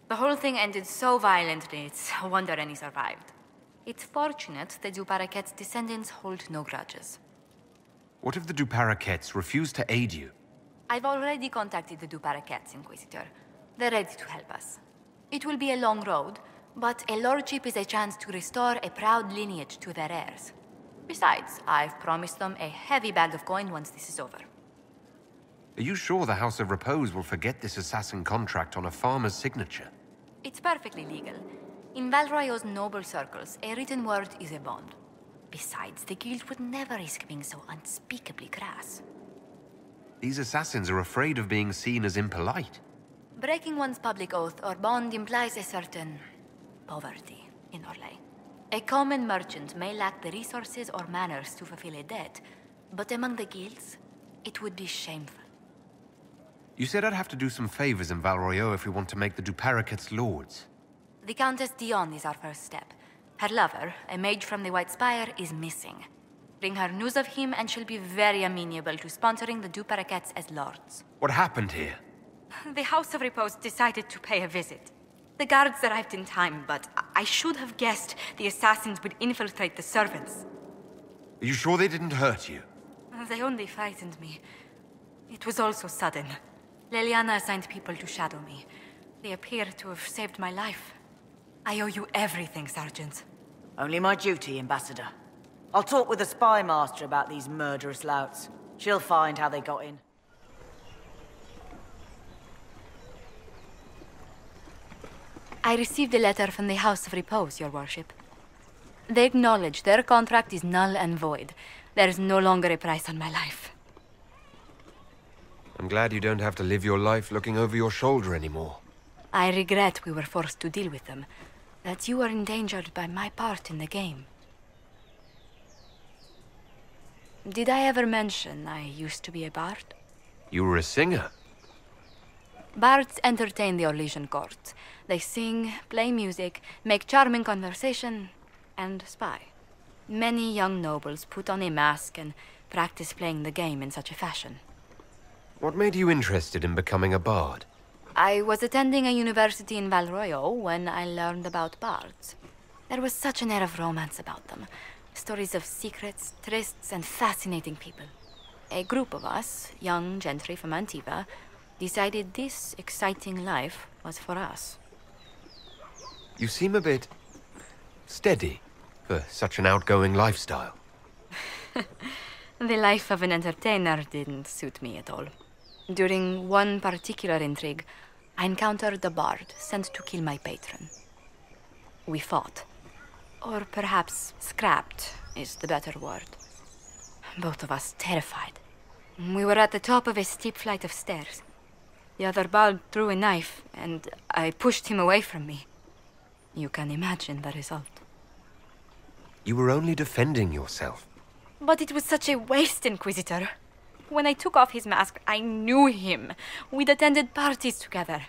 Speaker 2: The whole thing ended so violently, it's a wonder any survived. It's fortunate the Duparequet's descendants hold no grudges.
Speaker 3: What if the Duparequets refuse to aid you?
Speaker 2: I've already contacted the Duparequets, Inquisitor. They're ready to help us. It will be a long road, but a lordship is a chance to restore a proud lineage to their heirs. Besides, I've promised them a heavy bag of coin once this is over.
Speaker 3: Are you sure the House of Repose will forget this assassin contract on a farmer's signature?
Speaker 2: It's perfectly legal. In Val Royaux's noble circles, a written word is a bond. Besides, the guild would never risk being so unspeakably crass.
Speaker 3: These assassins are afraid of being seen as impolite.
Speaker 2: Breaking one's public oath or bond implies a certain poverty in Orlais. A common merchant may lack the resources or manners to fulfill a debt, but among the guilds, it would be shameful.
Speaker 3: You said I'd have to do some favors in Val Royaux if we want to make the Duparequets lords.
Speaker 2: The Countess Dion is our first step. Her lover, a mage from the White Spire, is missing. Bring her news of him and she'll be very amenable to sponsoring the Duparequets as lords.
Speaker 3: What happened here?
Speaker 2: The House of Repose decided to pay a visit. The guards arrived in time, but I should have guessed the assassins would infiltrate the servants.
Speaker 3: Are you sure they didn't hurt you?
Speaker 2: They only frightened me. It was all so sudden. Liliana assigned people to shadow me. They appear to have saved my life. I owe you everything, Sergeant.
Speaker 6: Only my duty, Ambassador. I'll talk with the spy master about these murderous louts. She'll find how they got in.
Speaker 2: I received a letter from the House of Repose, Your Worship. They acknowledge their contract is null and void. There is no longer a price on my life.
Speaker 3: I'm glad you don't have to live your life looking over your shoulder anymore.
Speaker 2: I regret we were forced to deal with them. That you were endangered by my part in the game. Did I ever mention I used to be a bard?
Speaker 3: You were a singer?
Speaker 2: Bards entertain the Orlesian court. They sing, play music, make charming conversation, and spy. Many young nobles put on a mask and practice playing the game in such a fashion.
Speaker 3: What made you interested in becoming a bard?
Speaker 2: I was attending a university in Valroyo when I learned about bards. There was such an air of romance about them. Stories of secrets, trysts, and fascinating people. A group of us, young gentry from Antiva, decided this exciting life was for us.
Speaker 3: You seem a bit steady for such an outgoing lifestyle.
Speaker 2: The life of an entertainer didn't suit me at all. During one particular intrigue, I encountered a bard sent to kill my patron. We fought. Or perhaps scrapped is the better word. Both of us terrified. We were at the top of a steep flight of stairs. The other bard drew a knife, and I pushed him away from me. You can imagine the result.
Speaker 3: You were only defending yourself.
Speaker 2: But it was such a waste, Inquisitor. When I took off his mask, I knew him. We'd attended parties together.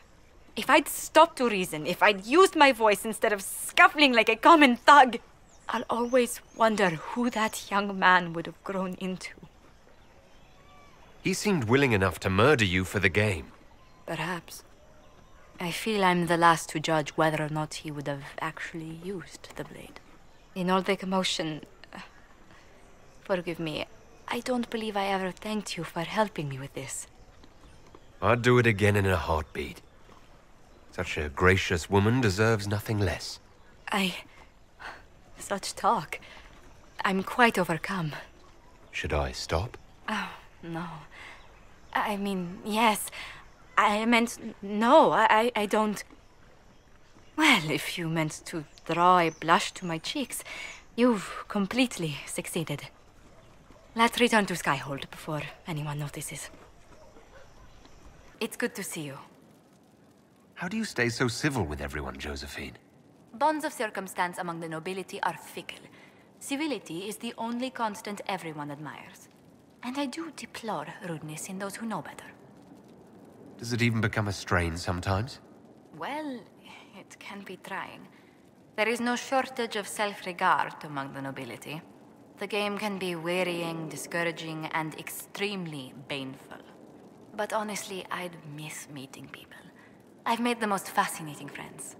Speaker 2: If I'd stopped to reason, if I'd used my voice instead of scuffling like a common thug, I'll always wonder who that young man would have grown into.
Speaker 3: He seemed willing enough to murder you for the game.
Speaker 2: Perhaps. I feel I'm the last to judge whether or not he would have actually used the blade. In all the commotion... Forgive me, I don't believe I ever thanked you for helping me with this.
Speaker 3: I'd do it again in a heartbeat. Such a gracious woman deserves nothing less.
Speaker 2: Such talk. I'm quite overcome.
Speaker 3: Should I stop?
Speaker 2: Oh, no. I mean, yes. I meant... No, I don't... Well, if you meant to draw a blush to my cheeks, you've completely succeeded. Let's return to Skyhold before anyone notices. It's good to see you.
Speaker 3: How do you stay so civil with everyone, Josephine?
Speaker 2: Bonds of circumstance among the nobility are fickle. Civility is the only constant everyone admires. And I do deplore rudeness in those who know better.
Speaker 3: Does it even become a strain sometimes?
Speaker 2: Well, it can be trying. There is no shortage of self-regard among the nobility. The game can be wearying, discouraging, and extremely baneful. But honestly, I'd miss meeting people. I've made the most fascinating friends.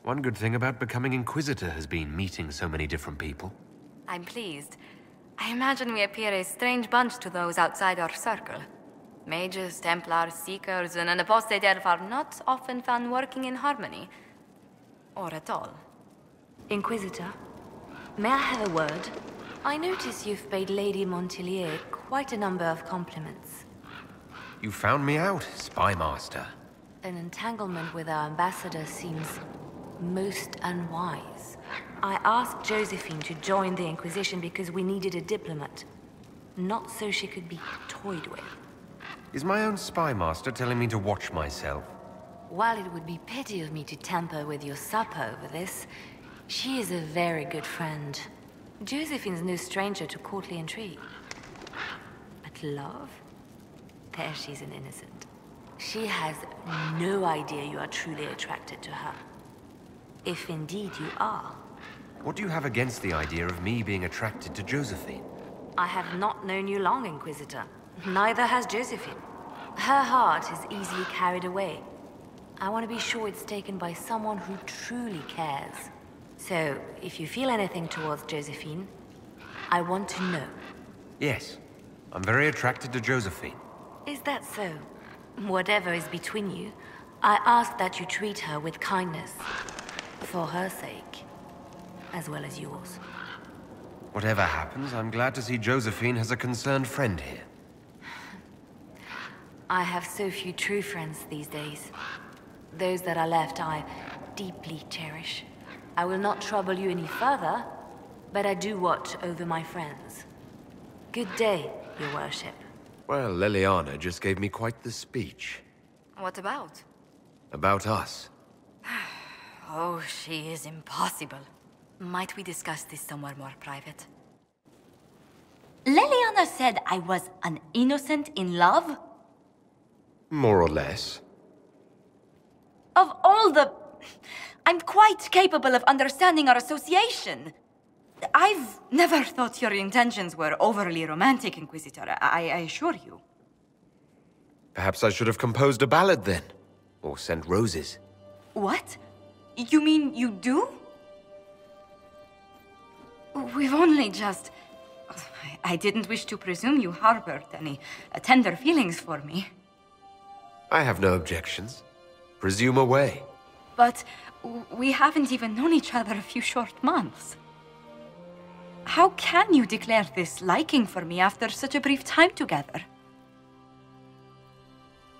Speaker 3: One good thing about becoming Inquisitor has been meeting so many different people.
Speaker 2: I'm pleased. I imagine we appear a strange bunch to those outside our circle. Mages, Templars, Seekers, and an apostate elf are not often found working in harmony. Or at all.
Speaker 5: Inquisitor, may I have a word? I notice you've paid Lady Montelier quite a number of compliments.
Speaker 3: You found me out, Spy Master.
Speaker 5: An entanglement with our ambassador seems most unwise. I asked Josephine to join the Inquisition because we needed a diplomat, not so she could be toyed with.
Speaker 3: Is my own Spy Master telling me to watch myself?
Speaker 5: While it would be petty of me to tamper with your supper over this, she is a very good friend. Josephine's no stranger to courtly intrigue. But love? There she's an innocent. She has no idea you are truly attracted to her. If indeed you are.
Speaker 3: What do you have against the idea of me being attracted to Josephine?
Speaker 5: I have not known you long, Inquisitor. Neither has Josephine. Her heart is easily carried away. I want to be sure it's taken by someone who truly cares. So, if you feel anything towards Josephine, I want to know.
Speaker 3: Yes, I'm very attracted to Josephine.
Speaker 5: Is that so? Whatever is between you, I ask that you treat her with kindness. For her sake, as well as yours.
Speaker 3: Whatever happens, I'm glad to see Josephine has a concerned friend here.
Speaker 5: I have so few true friends these days. Those that are left I deeply cherish. I will not trouble you any further, but I do watch over my friends. Good day, your worship.
Speaker 3: Well, Liliana just gave me quite the speech.
Speaker 2: What about?
Speaker 3: About us.
Speaker 2: Oh, she is impossible. Might we discuss this somewhere more private?
Speaker 7: Liliana said I was an innocent in love?
Speaker 3: More or less.
Speaker 7: Of all the... I'm quite capable of understanding our association. I've never thought your intentions were overly romantic, Inquisitor. I assure you.
Speaker 3: Perhaps I should have composed a ballad then. Or sent roses.
Speaker 7: What? You mean you do?
Speaker 2: We've only just... I didn't wish to presume you harbored any tender feelings for me.
Speaker 3: I have no objections. Presume away.
Speaker 2: But we haven't even known each other a few short months. How can you declare this liking for me after such a brief time together?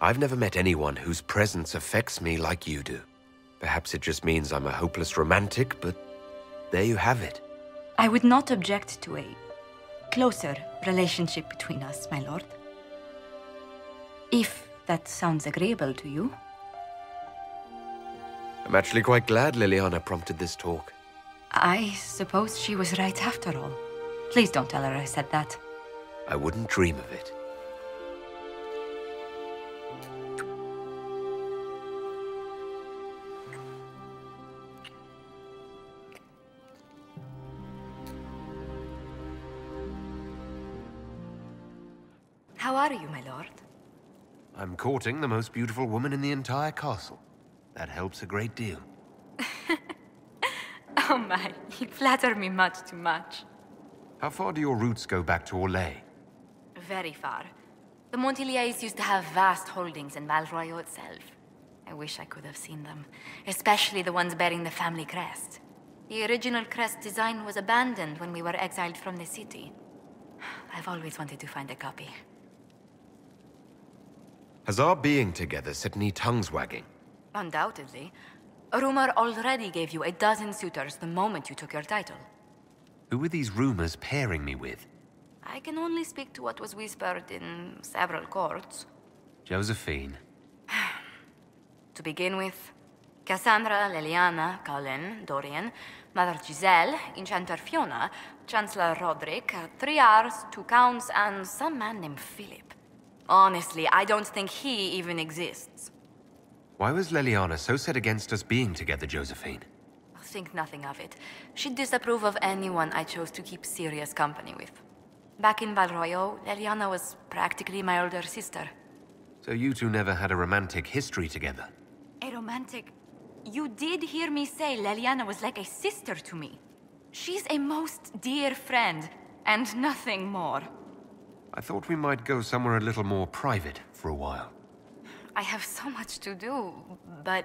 Speaker 3: I've never met anyone whose presence affects me like you do. Perhaps it just means I'm a hopeless romantic, but there you have it.
Speaker 2: I would not object to a closer relationship between us, my lord. If that sounds agreeable to you.
Speaker 3: I'm actually quite glad Liliana prompted this talk.
Speaker 2: I suppose she was right after all. Please don't tell her I said that.
Speaker 3: I wouldn't dream of it.
Speaker 2: How are you, my lord?
Speaker 3: I'm courting the most beautiful woman in the entire castle. That helps a great deal.
Speaker 2: Oh my, you flatter me much too much.
Speaker 3: How far do your roots go back to Orlais?
Speaker 2: Very far. The Montiliers used to have vast holdings in Val Royaux itself. I wish I could have seen them, especially the ones bearing the family crest. The original crest design was abandoned when we were exiled from the city. I've always wanted to find a copy.
Speaker 3: Has our being together set any tongues wagging?
Speaker 2: Undoubtedly. A rumor already gave you a dozen suitors the moment you took your title.
Speaker 3: Who are these rumors pairing me with?
Speaker 2: I can only speak to what was whispered in several courts.
Speaker 3: Josephine.
Speaker 2: To begin with, Cassandra, Liliana, Cullen, Dorian, Mother Giselle, Enchanter Fiona, Chancellor Roderick, 3 Rs, 2 Counts, and some man named Philip. Honestly, I don't think he even exists.
Speaker 3: Why was Liliana so set against us being together, Josephine?
Speaker 2: Think nothing of it. She'd disapprove of anyone I chose to keep serious company with. Back in Val Royaux, Liliana was practically my older sister.
Speaker 3: So you two never had a romantic history together?
Speaker 2: A romantic... You did hear me say Liliana was like a sister to me. She's a most dear friend, and nothing more.
Speaker 3: I thought we might go somewhere a little more private for a while.
Speaker 2: I have so much to do, but...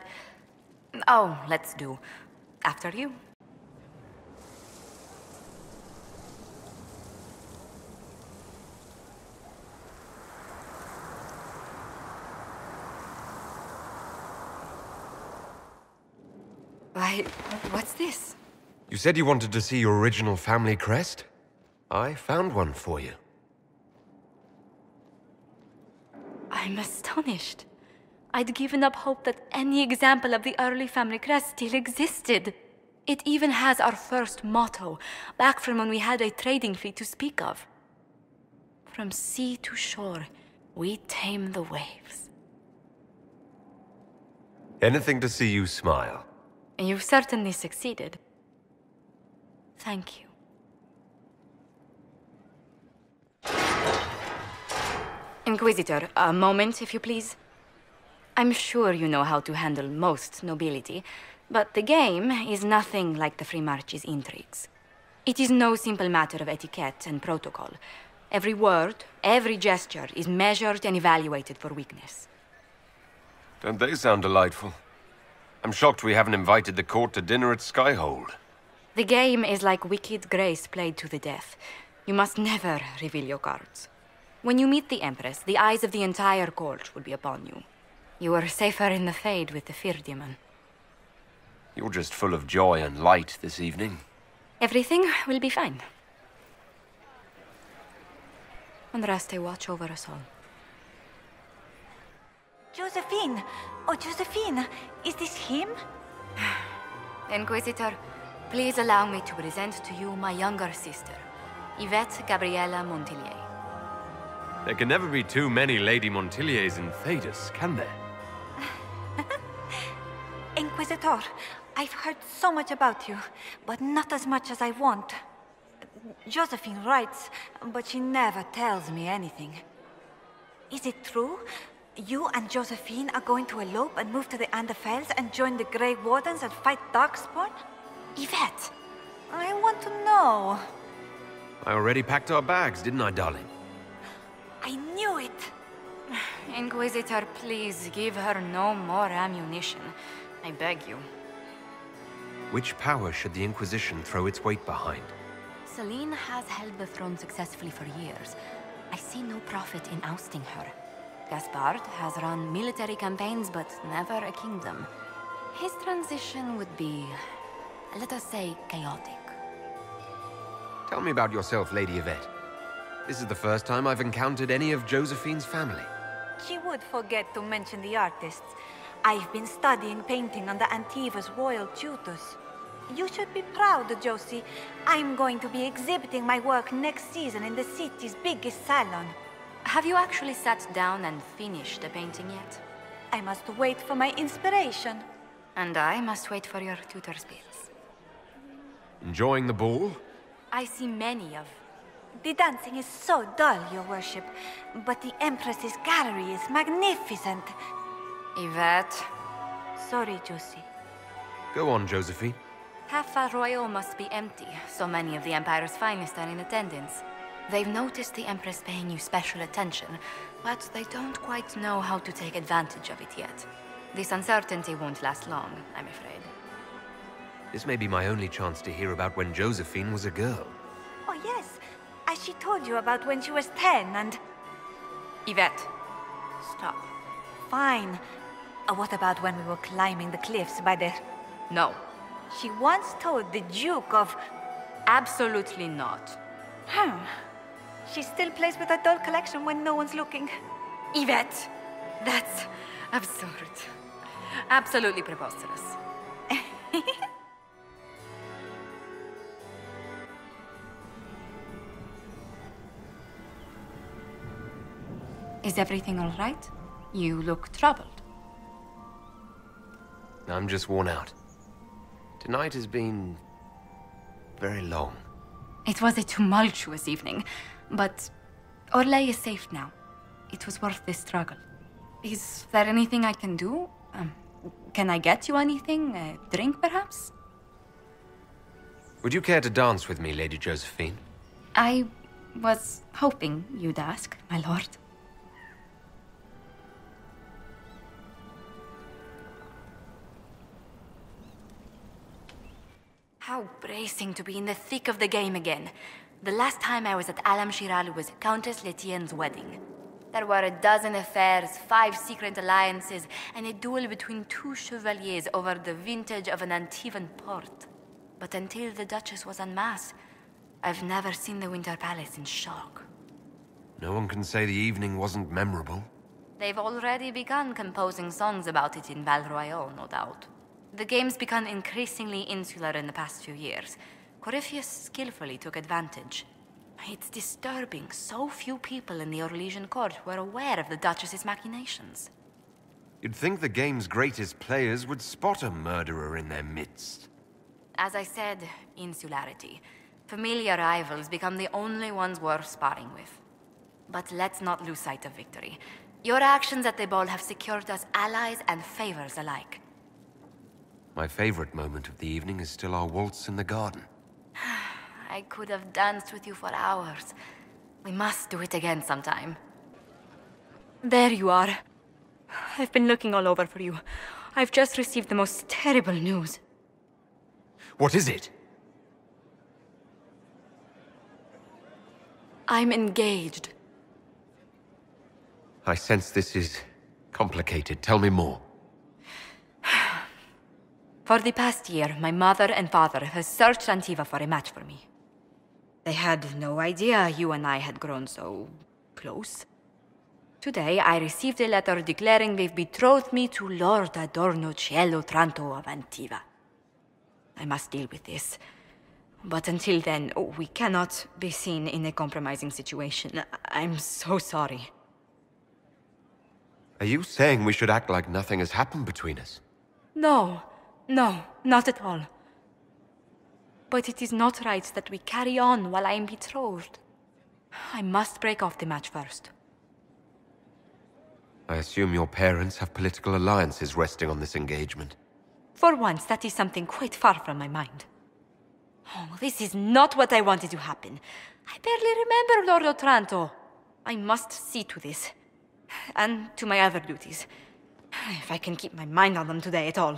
Speaker 2: Oh, let's do. After you. Why, what's this?
Speaker 3: You said you wanted to see your original family crest? I found one for you.
Speaker 2: I'm astonished. I'd given up hope that any example of the early family crest still existed. It even has our first motto, back from when we had a trading fleet to speak of. From sea to shore, we tame the waves.
Speaker 3: Anything to see you smile.
Speaker 2: You've certainly succeeded. Thank you. Inquisitor, a moment, if you please. I'm sure you know how to handle most nobility, but the game is nothing like the Free March's intrigues. It is no simple matter of etiquette and protocol. Every word, every gesture is measured and evaluated for weakness.
Speaker 3: Don't they sound delightful? I'm shocked we haven't invited the court to dinner at Skyhold.
Speaker 2: The game is like Wicked Grace played to the death. You must never reveal your cards. When you meet the Empress, the eyes of the entire court will be upon you. You are safer in the Fade with the Fear Demon.
Speaker 3: You're just full of joy and light this evening.
Speaker 2: Everything will be fine. and rest a watch over us all.
Speaker 8: Josephine! Oh, Josephine! Is this him?
Speaker 2: Inquisitor, please allow me to present to you my younger sister, Yvette Gabriella Montillier.
Speaker 3: There can never be too many Lady Montilliers in Thedas, can there?
Speaker 8: Inquisitor, I've heard so much about you, but not as much as I want. Josephine writes, but she never tells me anything. Is it true? You and Josephine are going to elope and move to the Anderfels and join the Grey Wardens and fight Darkspawn? Yvette, I want to know.
Speaker 3: I already packed our bags, didn't I, darling?
Speaker 8: I knew it.
Speaker 2: Inquisitor, please give her no more ammunition. I beg you.
Speaker 3: Which power should the Inquisition throw its weight behind?
Speaker 2: Celine has held the throne successfully for years. I see no profit in ousting her. Gaspard has run military campaigns, but never a kingdom. His transition would be, let us say, chaotic.
Speaker 3: Tell me about yourself, Lady Yvette. This is the first time I've encountered any of Josephine's family.
Speaker 8: She would forget to mention the artists. I've been studying painting under Antiva's royal tutors. You should be proud, Josie. I'm going to be exhibiting my work next season in the city's biggest salon.
Speaker 2: Have you actually sat down and finished the painting yet?
Speaker 8: I must wait for my inspiration.
Speaker 2: And I must wait for your tutor's bills.
Speaker 3: Enjoying the ball?
Speaker 2: I see many of...
Speaker 8: The dancing is so dull, your worship, but the Empress's gallery is magnificent.
Speaker 2: Yvette.
Speaker 8: Sorry, Josie.
Speaker 3: Go on, Josephine.
Speaker 2: Half Royal must be empty. So many of the Empire's finest are in attendance. They've noticed the Empress paying you special attention, but they don't quite know how to take advantage of it yet. This uncertainty won't last long, I'm afraid.
Speaker 3: This may be my only chance to hear about when Josephine was a girl.
Speaker 8: Oh, yes. As she told you about when she was 10 and...
Speaker 2: Yvette, stop.
Speaker 8: Fine. What about when we were climbing the cliffs by the...
Speaker 2: No.
Speaker 8: She once told the Duke of...
Speaker 2: Absolutely not.
Speaker 8: She still plays with her doll collection when no one's looking.
Speaker 2: Yvette! That's absurd. Absolutely preposterous. Is everything all right? You look troubled.
Speaker 3: I'm just worn out. Tonight has been... very long.
Speaker 2: It was a tumultuous evening, but Orlais is safe now. It was worth the struggle. Is there anything I can do? Can I get you anything? A drink, perhaps?
Speaker 3: Would you care to dance with me, Lady Josephine?
Speaker 2: I was hoping you'd ask, my lord. How bracing to be in the thick of the game again. The last time I was at Alam Shiral was Countess Letienne's wedding. There were a dozen affairs, 5 secret alliances, and a duel between 2 chevaliers over the vintage of an Antivan port. But until the Duchess was unmasked, I've never seen the Winter Palace in shock.
Speaker 3: No one can say the evening wasn't memorable.
Speaker 2: They've already begun composing songs about it in Val Royale, no doubt. The game's become increasingly insular in the past few years. Corypheus skillfully took advantage. It's disturbing so few people in the Orlesian court were aware of the Duchess's machinations.
Speaker 3: You'd think the game's greatest players would spot a murderer in their midst.
Speaker 2: As I said, insularity. Familiar rivals become the only ones worth sparring with. But let's not lose sight of victory. Your actions at the ball have secured us allies and favors alike.
Speaker 3: My favorite moment of the evening is still our waltz in the garden.
Speaker 2: I could have danced with you for hours. We must do it again sometime. There you are. I've been looking all over for you. I've just received the most terrible news.
Speaker 3: What is it?
Speaker 2: I'm engaged.
Speaker 3: I sense this is complicated. Tell me more.
Speaker 2: For the past year, my mother and father have searched Antiva for a match for me. They had no idea you and I had grown so close. Today, I received a letter declaring they've betrothed me to Lord Adorno Cielo Tranto of Antiva. I must deal with this. But until then, we cannot be seen in a compromising situation. I'm so sorry.
Speaker 3: Are you saying we should act like nothing has happened between us?
Speaker 2: No, not at all. But it is not right that we carry on while I am betrothed. I must break off the match first.
Speaker 3: I assume your parents have political alliances resting on this engagement.
Speaker 2: For once, that is something quite far from my mind. Oh, this is not what I wanted to happen. I barely remember Lord Otranto. I must see to this. And to my other duties. If I can keep my mind on them today at all.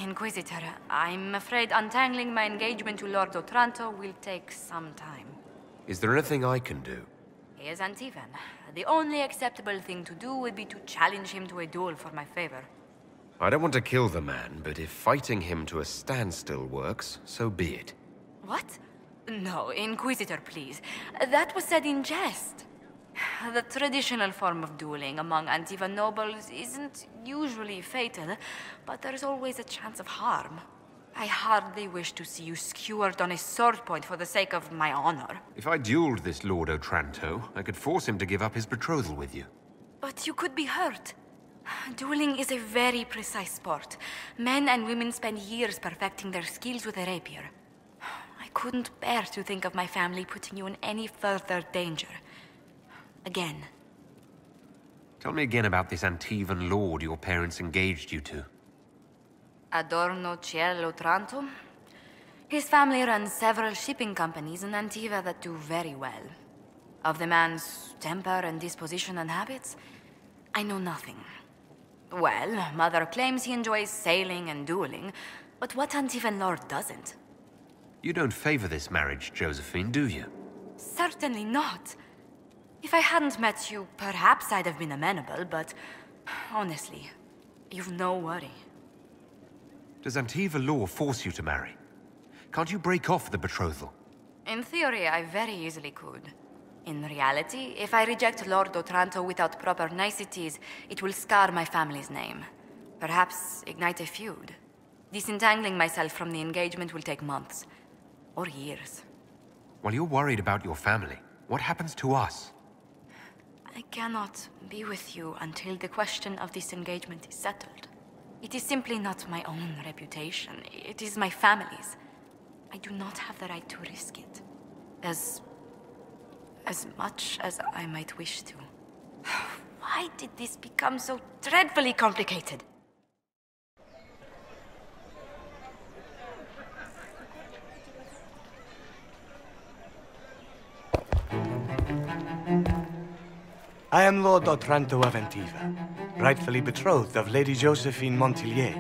Speaker 2: Inquisitor, I'm afraid untangling my engagement to Lord Otranto will take some time.
Speaker 3: Is there anything I can do?
Speaker 2: He is Antivan. The only acceptable thing to do would be to challenge him to a duel for my favor.
Speaker 3: I don't want to kill the man, but if fighting him to a standstill works, so be it.
Speaker 2: What? No, Inquisitor, please. That was said in jest. The traditional form of dueling among Antivan nobles isn't usually fatal, but there's always a chance of harm. I hardly wish to see you skewered on a sword point for the sake of my honor.
Speaker 3: If I dueled this Lord Otranto, I could force him to give up his betrothal with you.
Speaker 2: But you could be hurt. Dueling is a very precise sport. Men and women spend years perfecting their skills with a rapier. I couldn't bear to think of my family putting you in any further danger. Again.
Speaker 3: Tell me again about this Antivan lord your parents engaged you to.
Speaker 2: Adorno Cielo Tranto? His family runs several shipping companies in Antiva that do very well. Of the man's temper and disposition and habits, I know nothing. Well, Mother claims he enjoys sailing and dueling, but what Antivan lord doesn't?
Speaker 3: You don't favor this marriage, Josephine, do you?
Speaker 2: Certainly not. If I hadn't met you, perhaps I'd have been amenable, but honestly, you've no worry.
Speaker 3: Does Antiva law force you to marry? Can't you break off the betrothal?
Speaker 2: In theory, I very easily could. In reality, if I reject Lord Otranto without proper niceties, it will scar my family's name. Perhaps ignite a feud. Disentangling myself from the engagement will take months. Or years.
Speaker 3: While you're worried about your family, what happens to us?
Speaker 2: I cannot be with you until the question of this engagement is settled. It is simply not my own reputation. It is my family's. I do not have the right to risk it. As much as I might wish to. Why did this become so dreadfully complicated?
Speaker 9: I am Lord Otranto of Antiva, rightfully betrothed of Lady Josephine Montillier.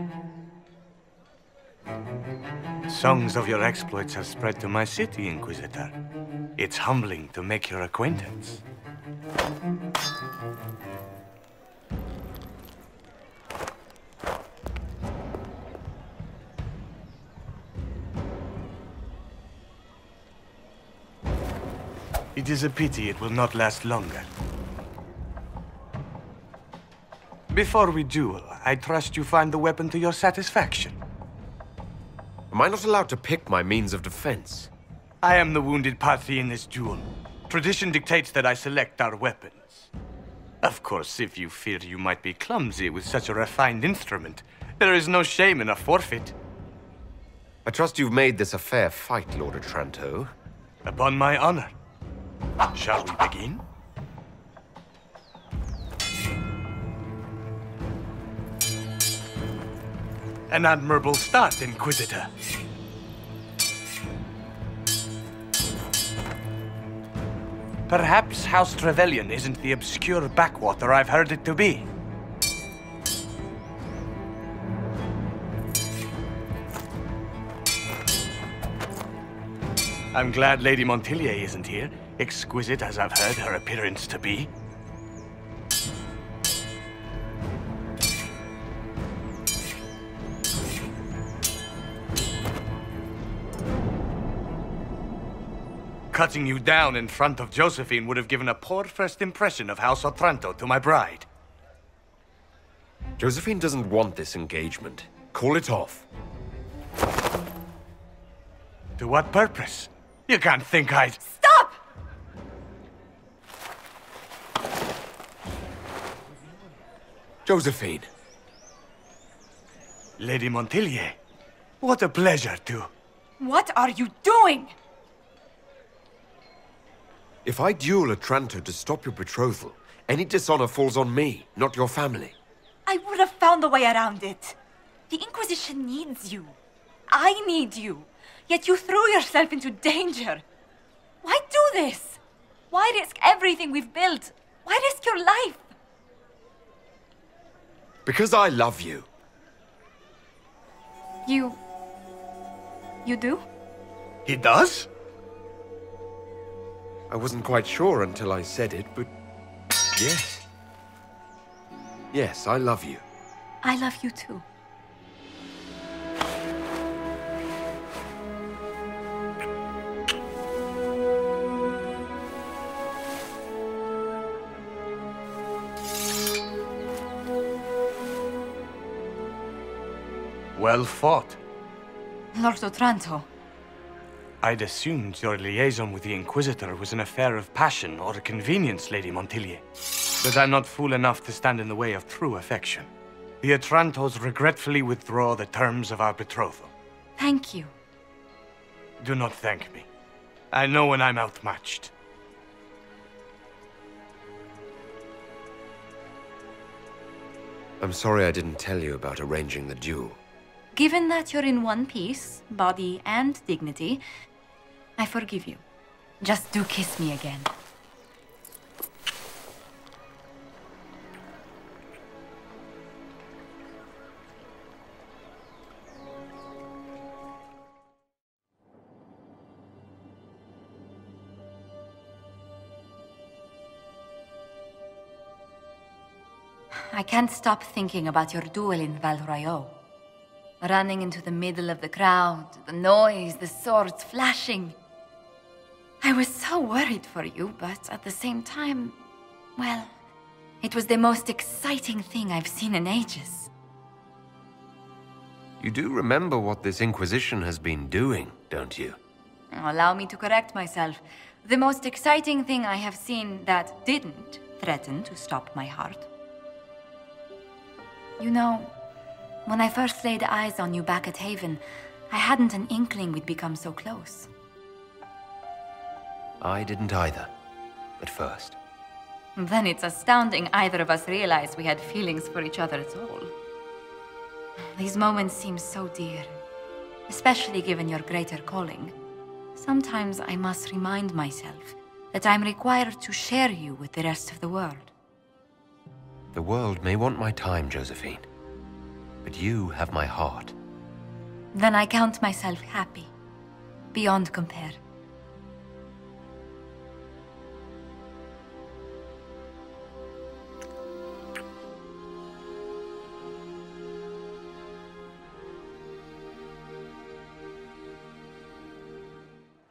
Speaker 9: Songs of your exploits have spread to my city, Inquisitor. It's humbling to make your acquaintance. It is a pity it will not last longer. Before we duel, I trust you find the weapon to your satisfaction.
Speaker 3: Am I not allowed to pick my means of defense?
Speaker 9: I am the wounded party in this duel. Tradition dictates that I select our weapons. Of course, if you fear you might be clumsy with such a refined instrument, there is no shame in a forfeit.
Speaker 3: I trust you've made this a fair fight, Lord Otranto.
Speaker 9: Upon my honor. Shall we begin? An admirable start, Inquisitor. Perhaps House Trevelyan isn't the obscure backwater I've heard it to be. I'm glad Lady Montillier isn't here, exquisite as I've heard her appearance to be. Cutting you down in front of Josephine would have given a poor first impression of House Otranto to my bride.
Speaker 3: Josephine doesn't want this engagement. Call it off.
Speaker 9: To what purpose? You can't think I'd...
Speaker 7: Stop!
Speaker 3: Josephine.
Speaker 9: Lady Montilier, what a pleasure to...
Speaker 7: What are you doing?
Speaker 3: If I duel Otranto to stop your betrothal, any dishonor falls on me, not your family.
Speaker 7: I would have found a way around it. The Inquisition needs you. I need you. Yet you threw yourself into danger. Why do this? Why risk everything we've built? Why risk your life?
Speaker 3: Because I love you.
Speaker 7: You do?
Speaker 9: He does?
Speaker 3: I wasn't quite sure until I said it, but yes. Yes, I love you.
Speaker 7: I love you too.
Speaker 9: Well fought.
Speaker 7: Lord Otranto.
Speaker 9: I'd assumed your liaison with the Inquisitor was an affair of passion or convenience, Lady Montilier. But I'm not fool enough to stand in the way of true affection. The Otrantos regretfully withdraw the terms of our betrothal.
Speaker 7: Thank you.
Speaker 9: Do not thank me. I know when I'm outmatched.
Speaker 3: I'm sorry I didn't tell you about arranging the duel.
Speaker 7: Given that you're in one piece, body and dignity, I forgive you. Just do kiss me again. I can't stop thinking about your duel in Val Royeaux. Running into the middle of the crowd, the noise, the swords flashing. I was so worried for you, but at the same time, well, it was the most exciting thing I've seen in ages.
Speaker 3: You do remember what this Inquisition has been doing, don't you?
Speaker 7: Allow me to correct myself. The most exciting thing I have seen that didn't threaten to stop my heart. You know, when I first laid eyes on you back at Haven, I hadn't an inkling we'd become so close.
Speaker 3: I didn't either, at first.
Speaker 7: Then it's astounding either of us realized we had feelings for each other at all. These moments seem so dear, especially given your greater calling. Sometimes I must remind myself that I'm required to share you with the rest of the world.
Speaker 3: The world may want my time, Josephine, but you have my heart.
Speaker 7: Then I count myself happy, beyond compare.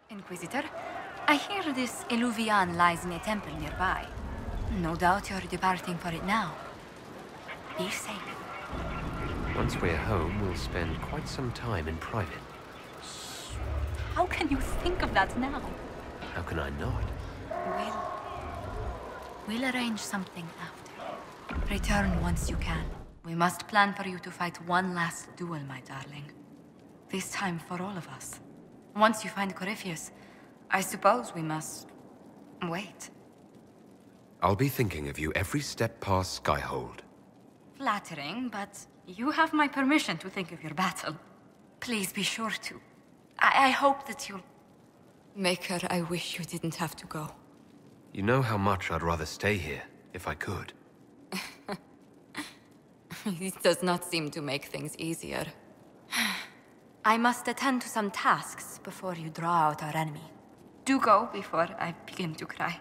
Speaker 7: Inquisitor, I hear this Eluvian lies in a temple nearby. No doubt you're departing for it now. Be safe.
Speaker 3: Once we're home, we'll spend quite some time in private.
Speaker 7: How can you think of that now?
Speaker 3: How can I not?
Speaker 7: We'll arrange something after. Return once you can. We must plan for you to fight one last duel, my darling. This time for all of us. Once you find Corypheus, I suppose we must... wait.
Speaker 3: I'll be thinking of you every step past Skyhold.
Speaker 7: Flattering, but you have my permission to think of your battle. Please be sure to. I hope that you'll... Maker, I wish you didn't have to go.
Speaker 3: You know how much I'd rather stay here, if I could.
Speaker 7: It does not seem to make things easier. I must attend to some tasks before you draw out our enemy. Do go before I begin to cry.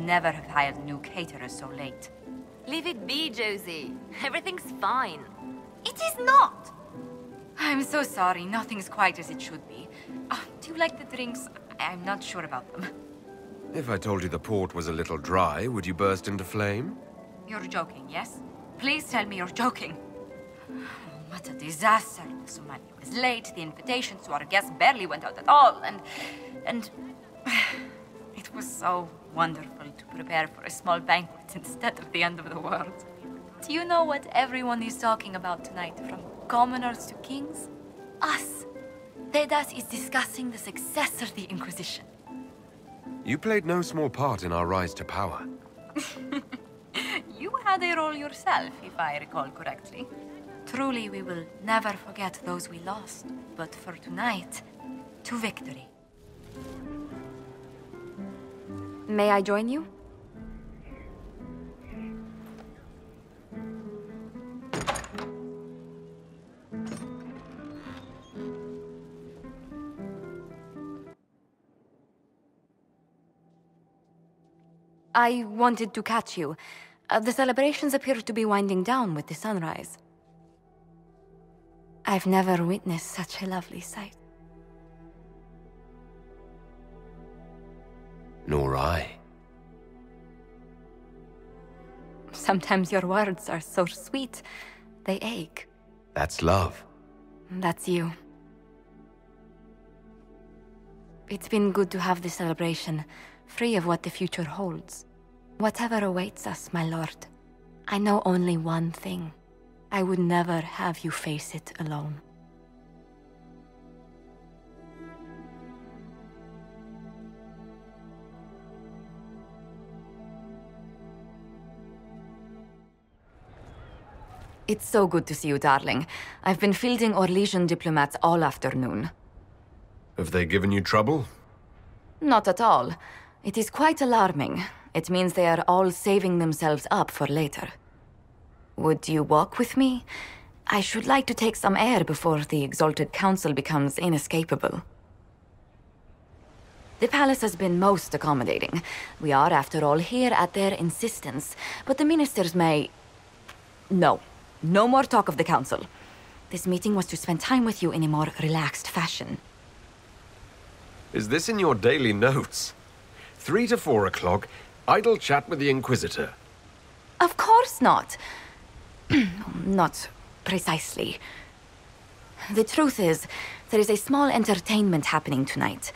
Speaker 7: never have hired new caterers so late.
Speaker 5: Leave it be, Josie. Everything's fine.
Speaker 7: It is not! I'm so sorry, nothing's quite as it should be. Do you like the drinks? I'm not sure about them.
Speaker 3: If I told you the port was a little dry, would you burst into flame?
Speaker 7: You're joking, yes? Please tell me you're joking. What a disaster. The Somali was late, the invitations to our guests barely went out at all, and... It was so wonderful to prepare for a small banquet instead of the end of the world. Do you know what everyone is talking about tonight, from commoners to kings? Us. Dedas is discussing the successor of the Inquisition.
Speaker 3: You played no small part in our rise to power.
Speaker 7: You had a role yourself, if I recall correctly. Truly, we will never forget those we lost. But for tonight, to victory.
Speaker 2: May I join you? I wanted to catch you. The celebrations appear to be winding down with the sunrise. I've never witnessed such a lovely sight.
Speaker 3: Nor I.
Speaker 2: Sometimes your words are so sweet, they ache.
Speaker 3: That's love.
Speaker 2: That's you. It's been good to have this celebration, free of what the future holds. Whatever awaits us, my lord, I know only one thing. I would never have you face it alone. It's so good to see you, darling. I've been fielding Orlesian diplomats all afternoon.
Speaker 3: Have they given you trouble?
Speaker 2: Not at all. It is quite alarming. It means they are all saving themselves up for later. Would you walk with me? I should like to take some air before the Exalted Council becomes inescapable. The palace has been most accommodating. We are, after all, here at their insistence, but the ministers may... No. No more talk of the council. This meeting was to spend time with you in a more relaxed fashion.
Speaker 3: Is this in your daily notes? 3 to 4 o'clock, idle chat with the Inquisitor.
Speaker 2: Of course not. Not precisely. The truth is, there is a small entertainment happening tonight,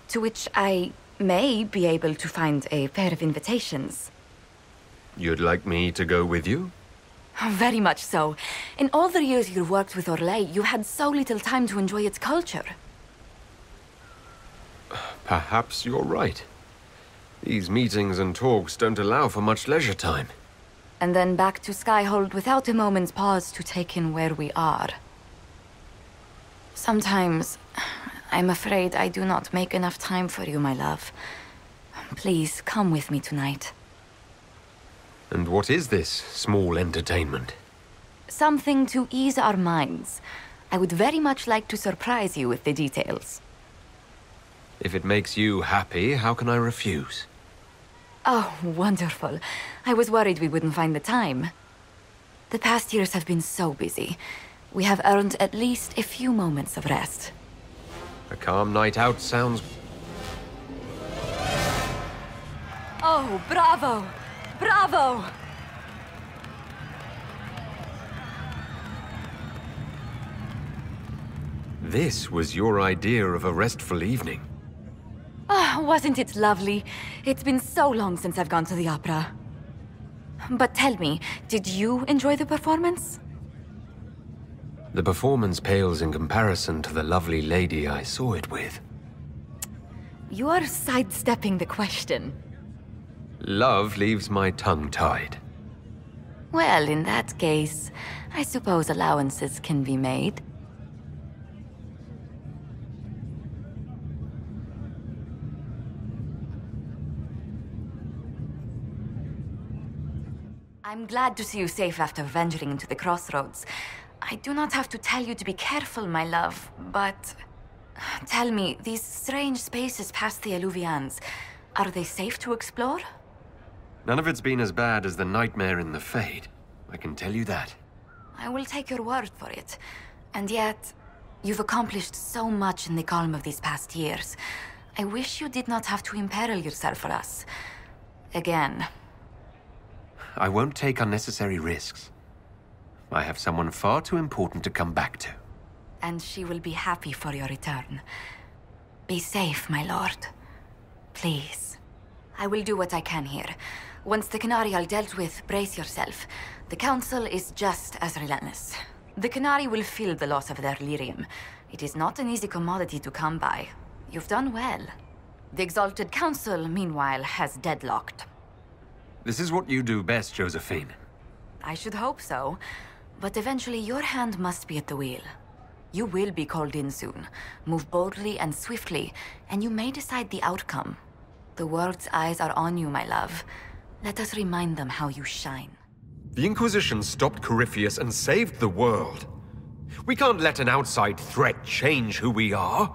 Speaker 2: to which I may be able to find a pair of invitations.
Speaker 3: You'd like me to go with you?
Speaker 2: Very much so. In all the years you worked with Orlais, you had so little time to enjoy its culture.
Speaker 3: Perhaps you're right. These meetings and talks don't allow for much leisure time.
Speaker 2: And then back to Skyhold without a moment's pause to take in where we are. Sometimes, I'm afraid I do not make enough time for you, my love. Please, come with me tonight.
Speaker 3: And what is this small entertainment?
Speaker 2: Something to ease our minds. I would very much like to surprise you with the details.
Speaker 3: If it makes you happy, how can I refuse?
Speaker 2: Oh, wonderful. I was worried we wouldn't find the time. The past years have been so busy. We have earned at least a few moments of rest.
Speaker 3: A calm night out sounds...
Speaker 2: Oh, bravo! Bravo!
Speaker 3: This was your idea of a restful evening.
Speaker 2: Oh, wasn't it lovely? It's been so long since I've gone to the opera. But tell me, did you enjoy the performance?
Speaker 3: The performance pales in comparison to the lovely lady I saw it with.
Speaker 2: You are sidestepping the question.
Speaker 3: Love leaves my tongue tied.
Speaker 2: Well, in that case, I suppose allowances can be made. I'm glad to see you safe after venturing into the crossroads. I do not have to tell you to be careful, my love, but... Tell me, these strange spaces past the Alluvians, are they safe to explore?
Speaker 3: None of it's been as bad as the nightmare in the Fade. I can tell you that.
Speaker 2: I will take your word for it. And yet, you've accomplished so much in the calm of these past years. I wish you did not have to imperil yourself for us. Again.
Speaker 3: I won't take unnecessary risks. I have someone far too important to come back to.
Speaker 2: And she will be happy for your return. Be safe, my lord. Please. I will do what I can here. Once the Canary are dealt with, brace yourself. The Council is just as relentless. The Canary will feel the loss of their lyrium. It is not an easy commodity to come by. You've done well. The Exalted Council, meanwhile, has deadlocked.
Speaker 3: This is what you do best, Josephine.
Speaker 2: I should hope so. But eventually your hand must be at the wheel. You will be called in soon. Move boldly and swiftly, and you may decide the outcome. The world's eyes are on you, my love. Let us remind them how you shine.
Speaker 3: The Inquisition stopped Corypheus and saved the world. We can't let an outside threat change who we are.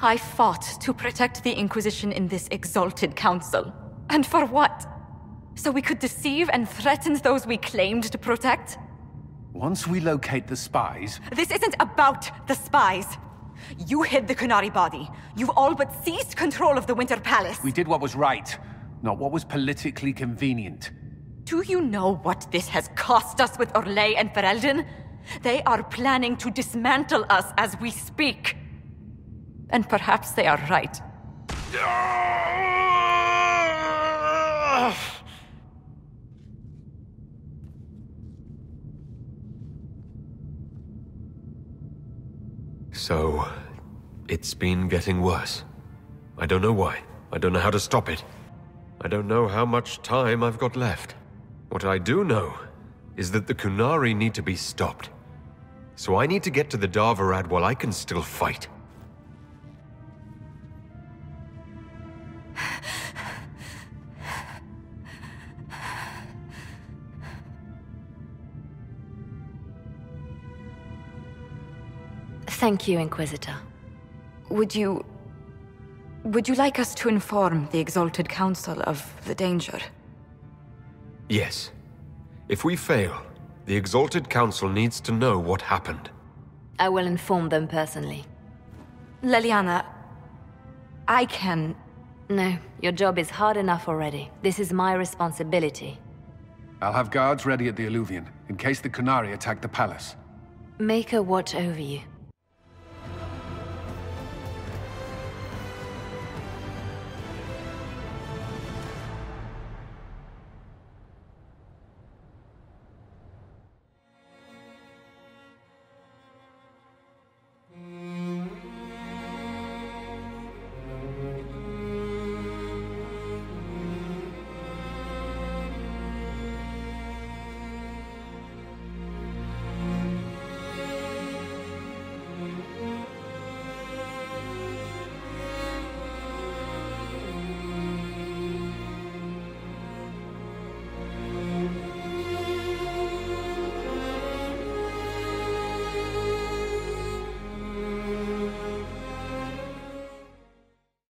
Speaker 7: I fought to protect the Inquisition in this Exalted Council. And for what? So we could deceive and threaten those we claimed to protect?
Speaker 10: Once we locate the spies...
Speaker 7: This isn't about the spies. You hid the Canary body. You've all but seized control of the Winter Palace.
Speaker 10: We did what was right, not what was politically convenient.
Speaker 7: Do you know what this has cost us with Orlais and Ferelden? They are planning to dismantle us as we speak. And perhaps they are right.
Speaker 3: So, it's been getting worse. I don't know why. I don't know how to stop it. I don't know how much time I've got left. What I do know is that the Kunari need to be stopped. So I need to get to the Darvarad while I can still fight.
Speaker 5: Thank you, Inquisitor.
Speaker 7: Would you like us to inform the Exalted Council of the danger?
Speaker 3: Yes. If we fail, the Exalted Council needs to know what happened.
Speaker 5: I will inform them personally.
Speaker 7: Liliana, I can...
Speaker 5: No, your job is hard enough already. This is my responsibility.
Speaker 10: I'll have guards ready at the Alluvion, in case the Kunari attack the palace.
Speaker 5: Make her watch over you.